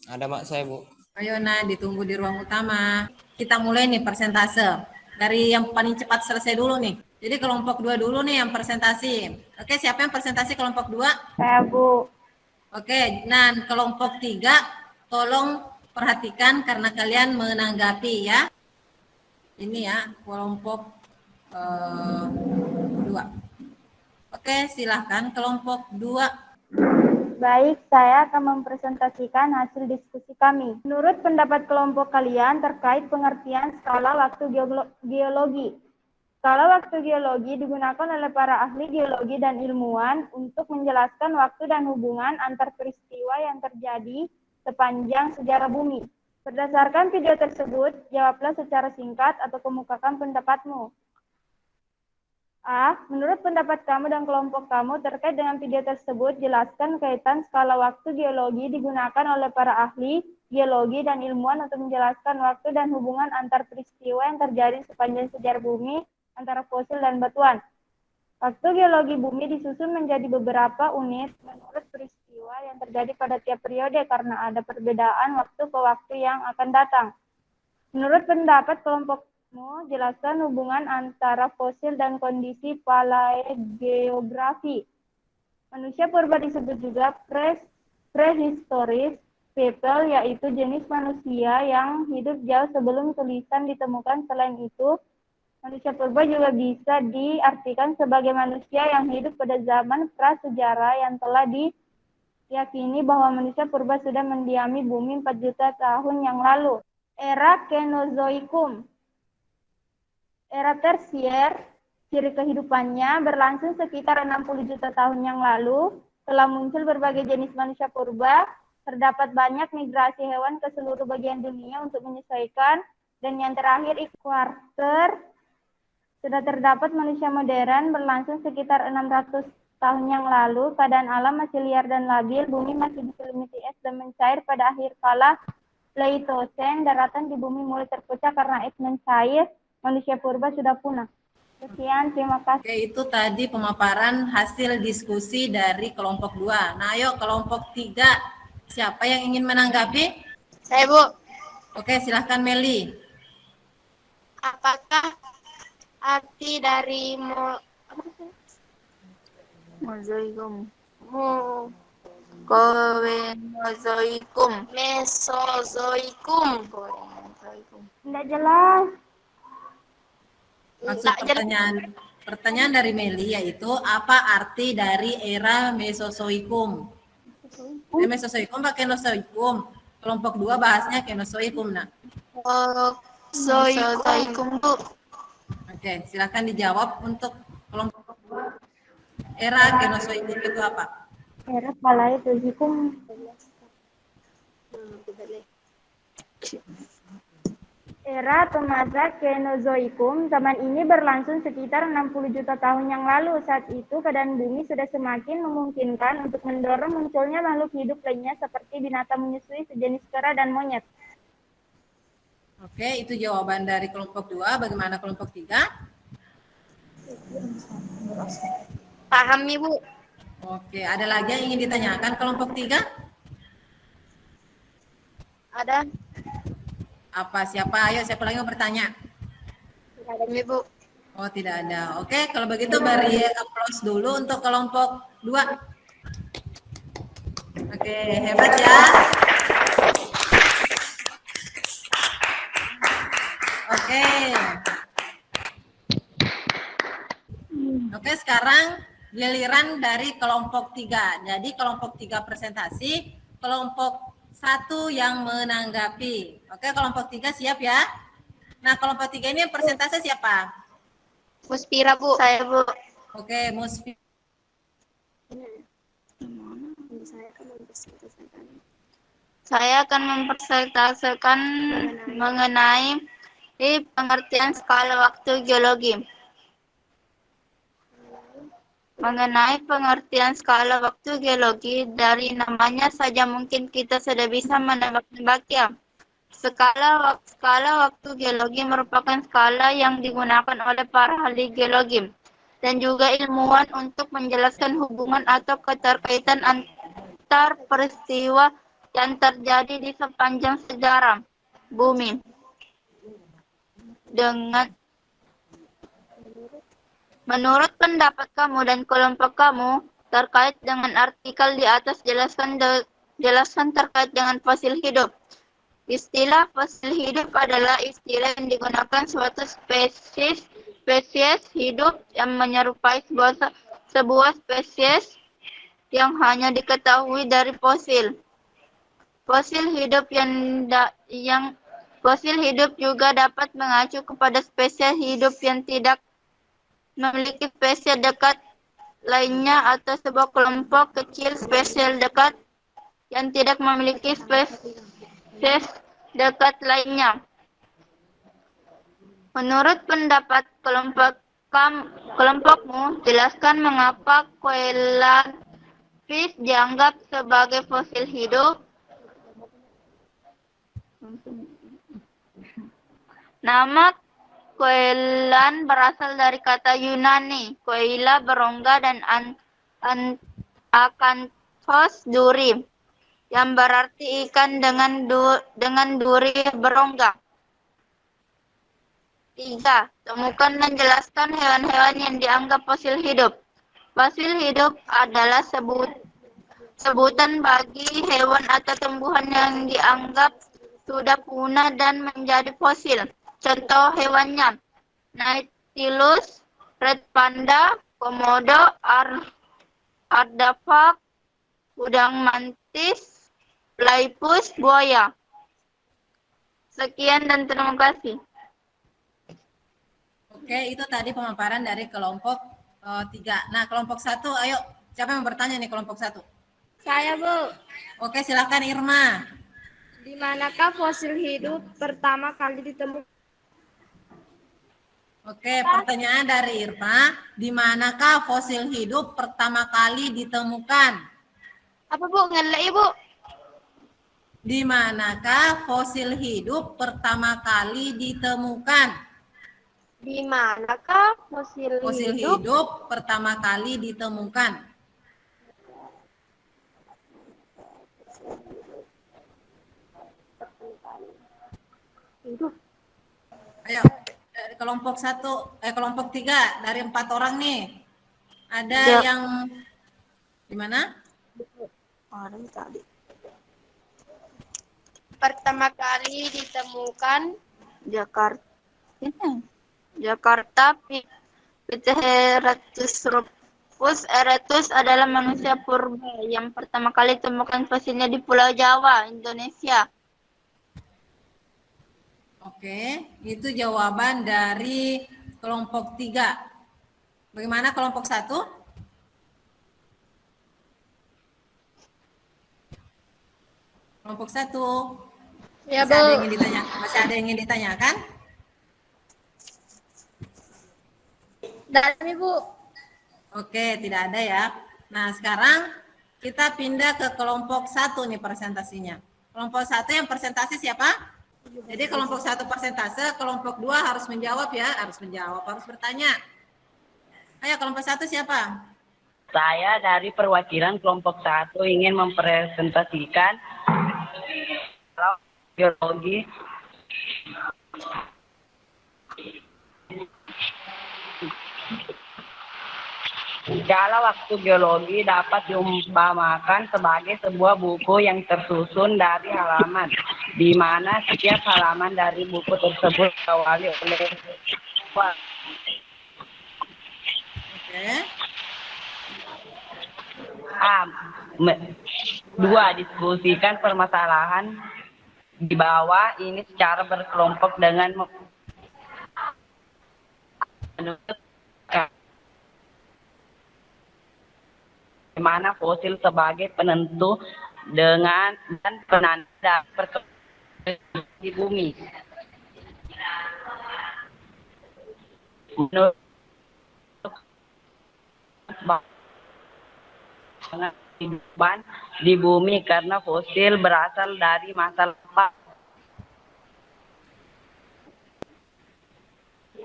Ada mak saya, Bu. Ayo nah, ditunggu di ruang utama. Kita mulai nih persentase. Dari yang paling cepat selesai dulu nih. Jadi kelompok 2 dulu nih yang presentasi. Oke, siapa yang presentasi kelompok 2? Saya, Bu. Oke, nah kelompok 3 tolong perhatikan karena kalian menanggapi ya. Ini ya, kelompok 2. Oke, silahkan kelompok 2. Baik, saya akan mempresentasikan hasil diskusi kami. Menurut pendapat kelompok kalian terkait pengertian skala waktu geologi. Skala waktu geologi digunakan oleh para ahli geologi dan ilmuwan untuk menjelaskan waktu dan hubungan antar peristiwa yang terjadi sepanjang sejarah bumi. Berdasarkan video tersebut, jawablah secara singkat atau kemukakan pendapatmu. A. Menurut pendapat kamu dan kelompok kamu terkait dengan video tersebut, jelaskan kaitan skala waktu geologi digunakan oleh para ahli geologi dan ilmuwan untuk menjelaskan waktu dan hubungan antar peristiwa yang terjadi sepanjang sejarah bumi antara fosil dan batuan. Waktu geologi bumi disusun menjadi beberapa unit menurut peristiwa yang terjadi pada tiap periode karena ada perbedaan waktu ke waktu yang akan datang. Menurut pendapat kelompokmu, jelaskan hubungan antara fosil dan kondisi paleogeografi. Manusia purba disebut juga prehistoris people, yaitu jenis manusia yang hidup jauh sebelum tulisan ditemukan. Selain itu, manusia purba juga bisa diartikan sebagai manusia yang hidup pada zaman prasejarah yang telah diyakini bahwa manusia purba sudah mendiami bumi 4 juta tahun yang lalu. Era Kenozoikum. Era tersier, ciri kehidupannya berlangsung sekitar 60 juta tahun yang lalu. Telah muncul berbagai jenis manusia purba. Terdapat banyak migrasi hewan ke seluruh bagian dunia untuk menyesuaikan. Dan yang terakhir, kuarter. Sudah terdapat manusia modern berlangsung sekitar 600 tahun yang lalu. Keadaan alam masih liar dan labil. Bumi masih diselimuti es dan mencair pada akhir kala Pleistocene. Daratan di bumi mulai terpecah karena es mencair. Manusia purba sudah punah. Sekian, terima kasih. Oke, itu tadi pemaparan hasil diskusi dari kelompok 2. Nah, ayo kelompok 3. Siapa yang ingin menanggapi? Saya, Bu. Oke, silahkan Meli. Apakah arti dari mozoikum? Mesozoikum. Tidak jelas. Maksud pertanyaan dari Meli yaitu apa arti dari era Mesozoikum? Mesozoikum pakai Kenozoikum. Kelompok 2 bahasnya Kenozoikum. Nah. Zoikum, Bu. Oke, silakan dijawab untuk kelompok 2. Era Kenozoikum itu apa? Era Paleozoikum. Era atau masa Kenozoikum, zaman ini berlangsung sekitar 60 juta tahun yang lalu. Saat itu keadaan bumi sudah semakin memungkinkan untuk mendorong munculnya makhluk hidup lainnya seperti binatang menyusui sejenis kera dan monyet. Oke, itu jawaban dari kelompok 2. Bagaimana kelompok 3? Paham, Ibu. Oke, ada lagi yang ingin ditanyakan kelompok 3? Ada. Apa? Siapa? Ayo, siapa lagi mau bertanya? Ada, Ibu. Oh, tidak ada. Oke, kalau begitu beri aplaus dulu untuk kelompok 2. Oke, hebat ya. Oke. Oke, sekarang giliran dari kelompok 3. Jadi kelompok 3 presentasi, kelompok 1 yang menanggapi. Oke, kelompok 3 siap ya? Nah, kelompok 3 ini presentasi siapa? Muspira, Bu. Saya, Bu. Oke, Musfi. Saya akan mempresentasikan mengenai pengertian skala waktu geologi. Mengenai pengertian skala waktu geologi, dari namanya saja mungkin kita sudah bisa menebak-nebaknya. Skala waktu geologi merupakan skala yang digunakan oleh para ahli geologi dan juga ilmuwan untuk menjelaskan hubungan atau keterkaitan antar peristiwa yang terjadi di sepanjang sejarah bumi. Menurut pendapat kamu dan kelompok kamu terkait dengan artikel di atas, jelaskan terkait dengan fosil hidup. Istilah fosil hidup adalah istilah yang digunakan suatu spesies hidup yang menyerupai sebuah spesies yang hanya diketahui dari fosil. Fosil hidup juga dapat mengacu kepada spesies hidup yang tidak memiliki spesies dekat lainnya atau sebuah kelompok kecil spesies dekat yang tidak memiliki spesies dekat lainnya. Menurut pendapat kelompokmu, jelaskan mengapa koelan fish dianggap sebagai fosil hidup. Nama koelan berasal dari kata Yunani, koela berongga dan akanthos duri, yang berarti ikan dengan duri berongga. 3. Temukan dan jelaskan hewan-hewan yang dianggap fosil hidup. Fosil hidup adalah sebutan bagi hewan atau tumbuhan yang dianggap sudah punah dan menjadi fosil. Contoh hewannya: Nautilus, red panda, komodo, arthropods, udang mantis, platypus, buaya. Sekian dan terima kasih. Oke, itu tadi pemaparan dari kelompok 3. Nah, kelompok 1, ayo siapa yang bertanya nih kelompok 1? Saya, Bu. Oke, silakan Irma. Di manakah fosil hidup pertama kali ditemukan? Oke, pertanyaan dari Irma. Di manakah fosil hidup pertama kali ditemukan? Apa, Bu? Ngelak, Bu. Di manakah fosil hidup pertama kali ditemukan? Di manakah fosil Fosil hidup? hidup pertama kali ditemukan. Ayo, kelompok 3 dari 4 orang nih. Ada Ya. yang di mana? Pertama kali ditemukan Jakarta Pithecanthropus erectus adalah manusia purba yang pertama kali ditemukan fosilnya di Pulau Jawa, Indonesia. Oke, itu jawaban dari kelompok 3. Bagaimana kelompok 1? Kelompok 1. Ya, Masih ada Bu. yang ingin ditanya? Masih ada yang ingin ditanyakan? Dan Ibu. Oke, tidak ada ya. Nah, sekarang kita pindah ke kelompok 1 nih presentasinya. Kelompok 1 yang presentasi siapa? Jadi kelompok 1 persentase, kelompok 2 harus menjawab ya, harus bertanya. Ayo kelompok 1 siapa? Saya dari perwakilan kelompok 1 ingin mempresentasikan geologi. Skala waktu geologi dapat diumpamakan sebagai sebuah buku yang tersusun dari halaman, di mana setiap halaman dari buku tersebut diawali oleh dua, diskusikan permasalahan di bawah ini secara berkelompok dengan bagaimana fosil sebagai penentu dan penanda perkembangan di bumi. Menurut kehidupan di bumi karena fosil berasal dari masa lampau.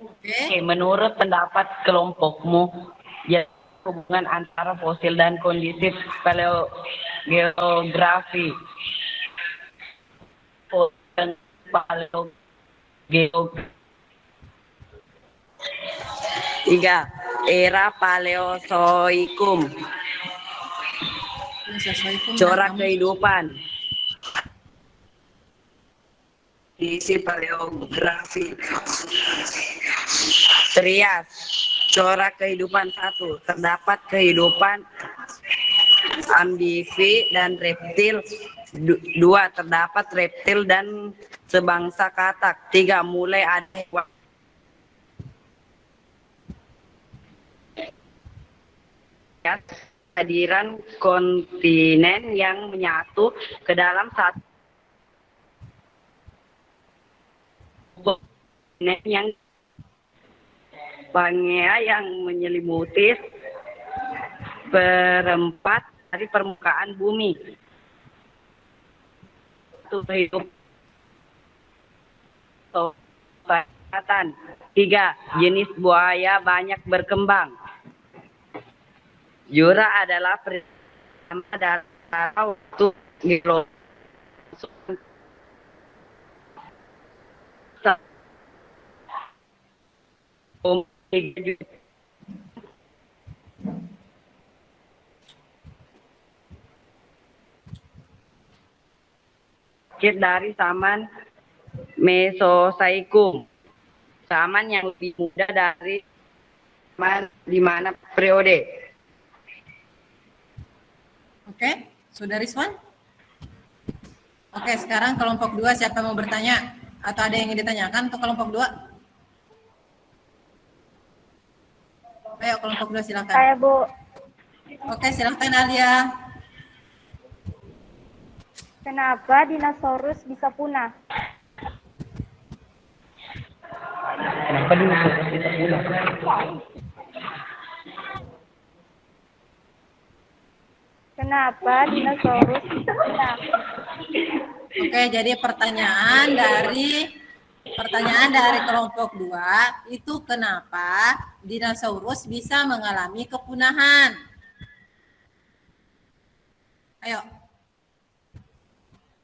Oke, menurut pendapat kelompokmu, ya hubungan antara fosil dan kondisi paleogeografi. Tiga, era Paleozoikum. Corak kehidupan. Kondisi paleografi. Trias, corak kehidupan 1. Terdapat kehidupan amfibi dan reptil. 2. Terdapat reptil dan sebangsa katak. 3. Mulai ada kehadiran kontinen yang menyatu ke dalam satu kontinen yang Pangea yang menyelimuti perempat dari permukaan bumi. Hidup kelihatan. 3. Jenis buaya banyak berkembang. Jura adalah pertama dalam waktu geologi. Dari zaman Mesozoikum, zaman yang lebih muda dari di mana periode. Oke, sudah Rizwan? Oke, sekarang kelompok 2 siapa yang mau bertanya? Atau ada yang ingin ditanyakan untuk kelompok 2? Ayo kelompok 2 silakan. Saya, Bu. Oke, silakan Alia. Kenapa dinosaurus bisa punah? Kenapa dinosaurus bisa punah? Kenapa dinosaurus bisa punah? Oke, jadi pertanyaan dari kelompok 2 itu kenapa dinosaurus bisa mengalami kepunahan? Ayo.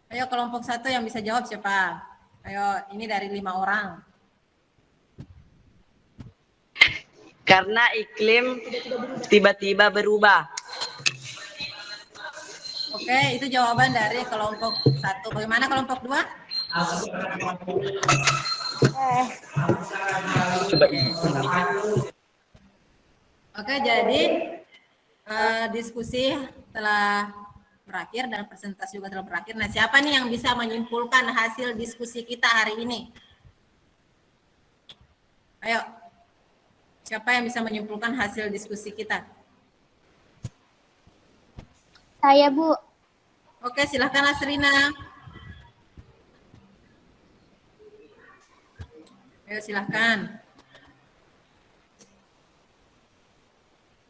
Ayo kelompok 1 yang bisa jawab siapa? Ayo, ini dari 5 orang. Karena iklim tiba-tiba berubah. Oke, itu jawaban dari kelompok 1. Bagaimana kelompok 2? Oke, jadi diskusi telah berakhir dan presentasi juga telah berakhir. Nah, siapa nih yang bisa menyimpulkan hasil diskusi kita hari ini? Ayo, siapa yang bisa menyimpulkan hasil diskusi kita? Saya, Bu. Oke, silahkan Asrina. Ayo, silahkan.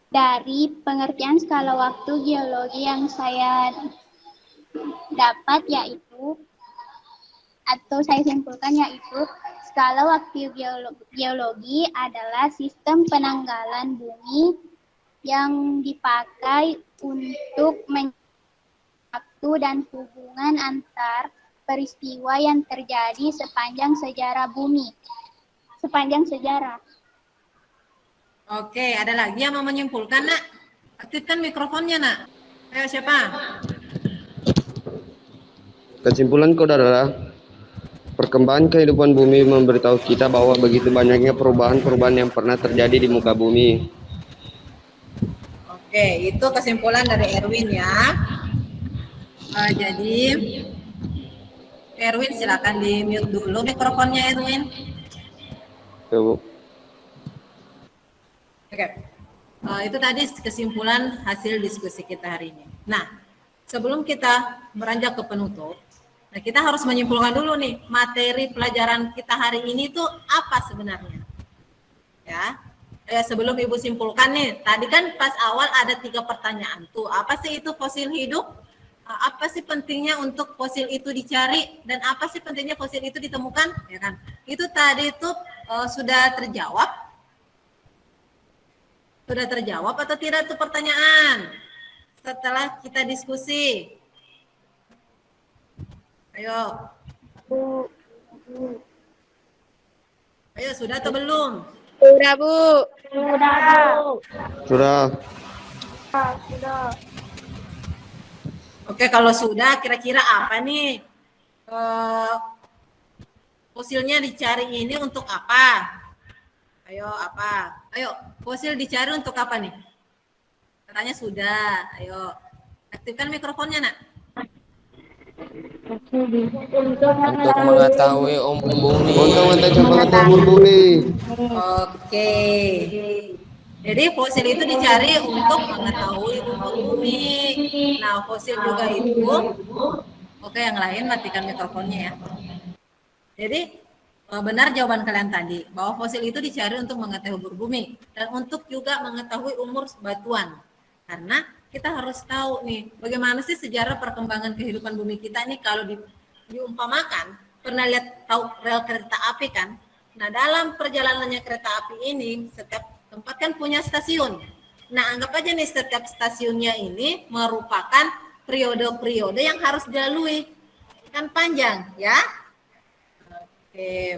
Dari pengertian skala waktu geologi yang saya dapat yaitu, atau saya simpulkan yaitu, skala waktu geologi adalah sistem penanggalan bumi yang dipakai untuk waktu dan hubungan antar peristiwa yang terjadi sepanjang sejarah bumi. Sepanjang sejarah. Oke, ada lagi yang mau menyimpulkan, Nak? Aktifkan mikrofonnya, Nak. Ayo, siapa? Kesimpulanku adalah perkembangan kehidupan bumi memberitahu kita bahwa begitu banyaknya perubahan-perubahan yang pernah terjadi di muka bumi. Oke, itu kesimpulan dari Erwin ya. Jadi, Erwin silakan di-mute dulu mikrofonnya, Erwin. Oke, Bu. Oke, itu tadi kesimpulan hasil diskusi kita hari ini. Nah, sebelum kita beranjak ke penutup, nah kita harus menyimpulkan dulu nih materi pelajaran kita hari ini itu apa sebenarnya. Ya, sebelum Ibu simpulkan nih, tadi kan pas awal ada 3 pertanyaan tuh. Apa sih itu fosil hidup? Apa sih pentingnya untuk fosil itu dicari? Dan apa sih pentingnya fosil itu ditemukan? Ya kan? Itu tadi itu sudah terjawab. Sudah terjawab atau tidak itu pertanyaan? Setelah kita diskusi. Ayo. Ayo, sudah atau belum? Sudah, Bu. Sudah. Oke, kalau sudah, kira-kira apa nih? Fosilnya dicari ini untuk apa? Ayo, apa? Ayo, fosil dicari untuk apa nih? Katanya sudah. Ayo, aktifkan mikrofonnya, Nak. Untuk mengetahui umur bumi. Untuk mengetahui umur bumi. Oke. Jadi fosil itu dicari untuk mengetahui umur bumi. Nah, fosil juga itu. Oke, yang lain matikan mikrofonnya ya. Jadi benar jawaban kalian tadi bahwa fosil itu dicari untuk mengetahui umur bumi dan untuk juga mengetahui umur batuan. Karena kita harus tahu nih bagaimana sih sejarah perkembangan kehidupan bumi kita nih kalau diumpamakan. Pernah lihat tahu rel kereta api kan? Nah, dalam perjalanannya kereta api ini setiap tempat kan punya stasiun. Nah, anggap aja nih setiap stasiunnya ini merupakan periode-periode yang harus dilalui. Kan panjang ya. Oke.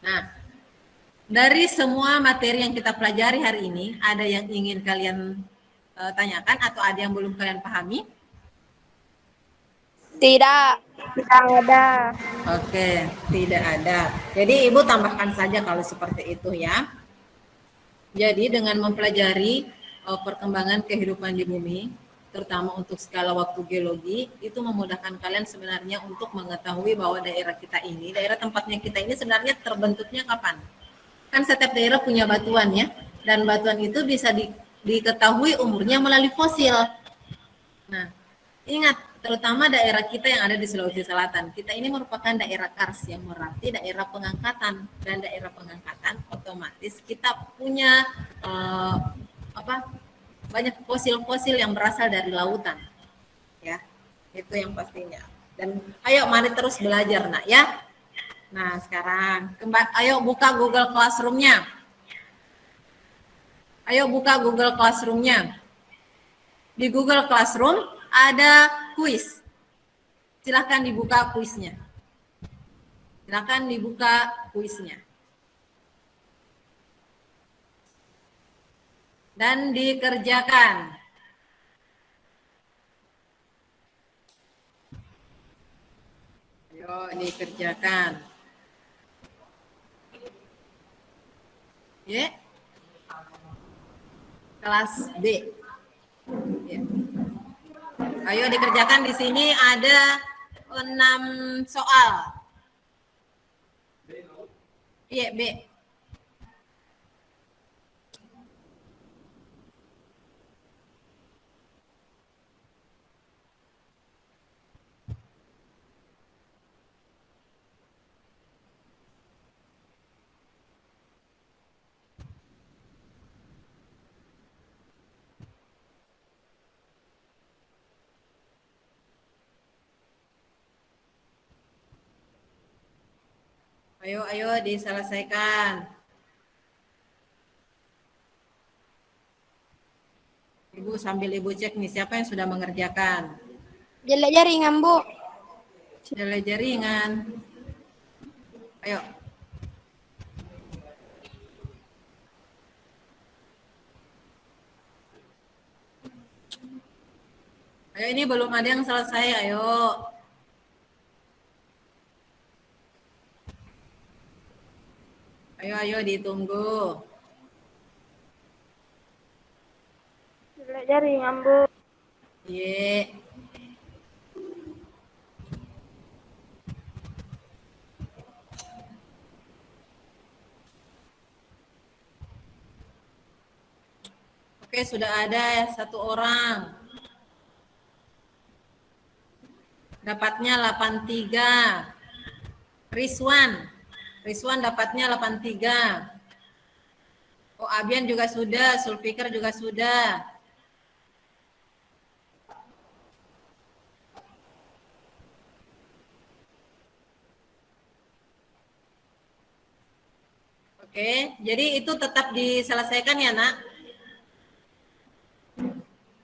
Nah, dari semua materi yang kita pelajari hari ini, ada yang ingin kalian tanyakan atau ada yang belum kalian pahami? Tidak. Tidak ada. Oke, tidak ada. Jadi Ibu tambahkan saja kalau seperti itu ya. Jadi dengan mempelajari perkembangan kehidupan di bumi, terutama untuk skala waktu geologi, itu memudahkan kalian sebenarnya untuk mengetahui bahwa daerah kita ini, daerah tempatnya kita ini sebenarnya terbentuknya kapan. Kan setiap daerah punya batuan ya, dan batuan itu bisa diketahui umurnya melalui fosil. Nah, ingat terutama daerah kita yang ada di Sulawesi Selatan. Kita ini merupakan daerah kars yang berarti daerah pengangkatan, dan daerah pengangkatan otomatis kita punya banyak fosil-fosil yang berasal dari lautan, ya, itu yang pastinya. Dan ayo mari terus belajar nak ya. Nah sekarang ayo buka Google Classroom-nya. Ayo buka Google Classroom-nya. Di Google Classroom ada kuis. Silahkan dibuka kuisnya. Silahkan dibuka kuisnya. Dan dikerjakan. Ayo dikerjakan. Ya. Kelas B. Ya. Ayo dikerjakan, di sini ada 6 soal. Iya, B. Ayo diselesaikan. Ibu sambil Ibu cek nih siapa yang sudah mengerjakan. Jelek jaringan, Bu. Jelek jaringan. Ayo. Ayo, ini belum ada yang selesai, ayo. Ayo ditunggu. Jelek jaringan, Bu. Iya. Oke, sudah ada 1 orang. Dapatnya 83. Rizwan dapatnya 83. Oh, Abian juga sudah, Sulfikar juga sudah. Oke, jadi itu tetap diselesaikan ya, Nak?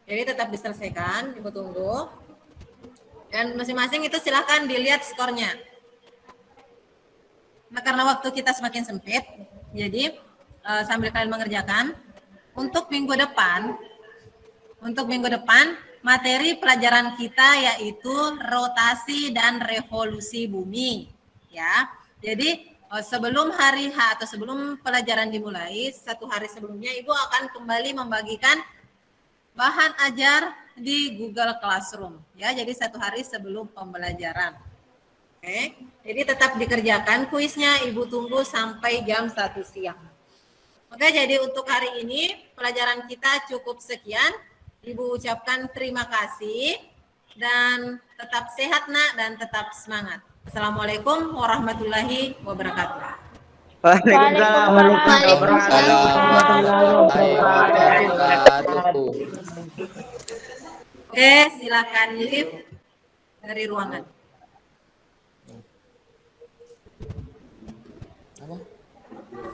Jadi tetap diselesaikan, Ibu tunggu. Dan masing-masing itu silahkan dilihat skornya. Nah, karena waktu kita semakin sempit, jadi sambil kalian mengerjakan, untuk minggu depan materi pelajaran kita yaitu rotasi dan revolusi bumi, ya. Jadi sebelum hari H atau sebelum pelajaran dimulai, 1 hari sebelumnya Ibu akan kembali membagikan bahan ajar di Google Classroom, ya. Jadi 1 hari sebelum pembelajaran. Oke, jadi tetap dikerjakan kuisnya, Ibu tunggu sampai jam 1 siang. Oke, jadi untuk hari ini pelajaran kita cukup sekian. Ibu ucapkan terima kasih dan tetap sehat, Nak, dan tetap semangat. Assalamualaikum warahmatullahi wabarakatuh. Waalaikumsalam warahmatullahi wabarakatuh. Oke, silakan lift dari ruangan.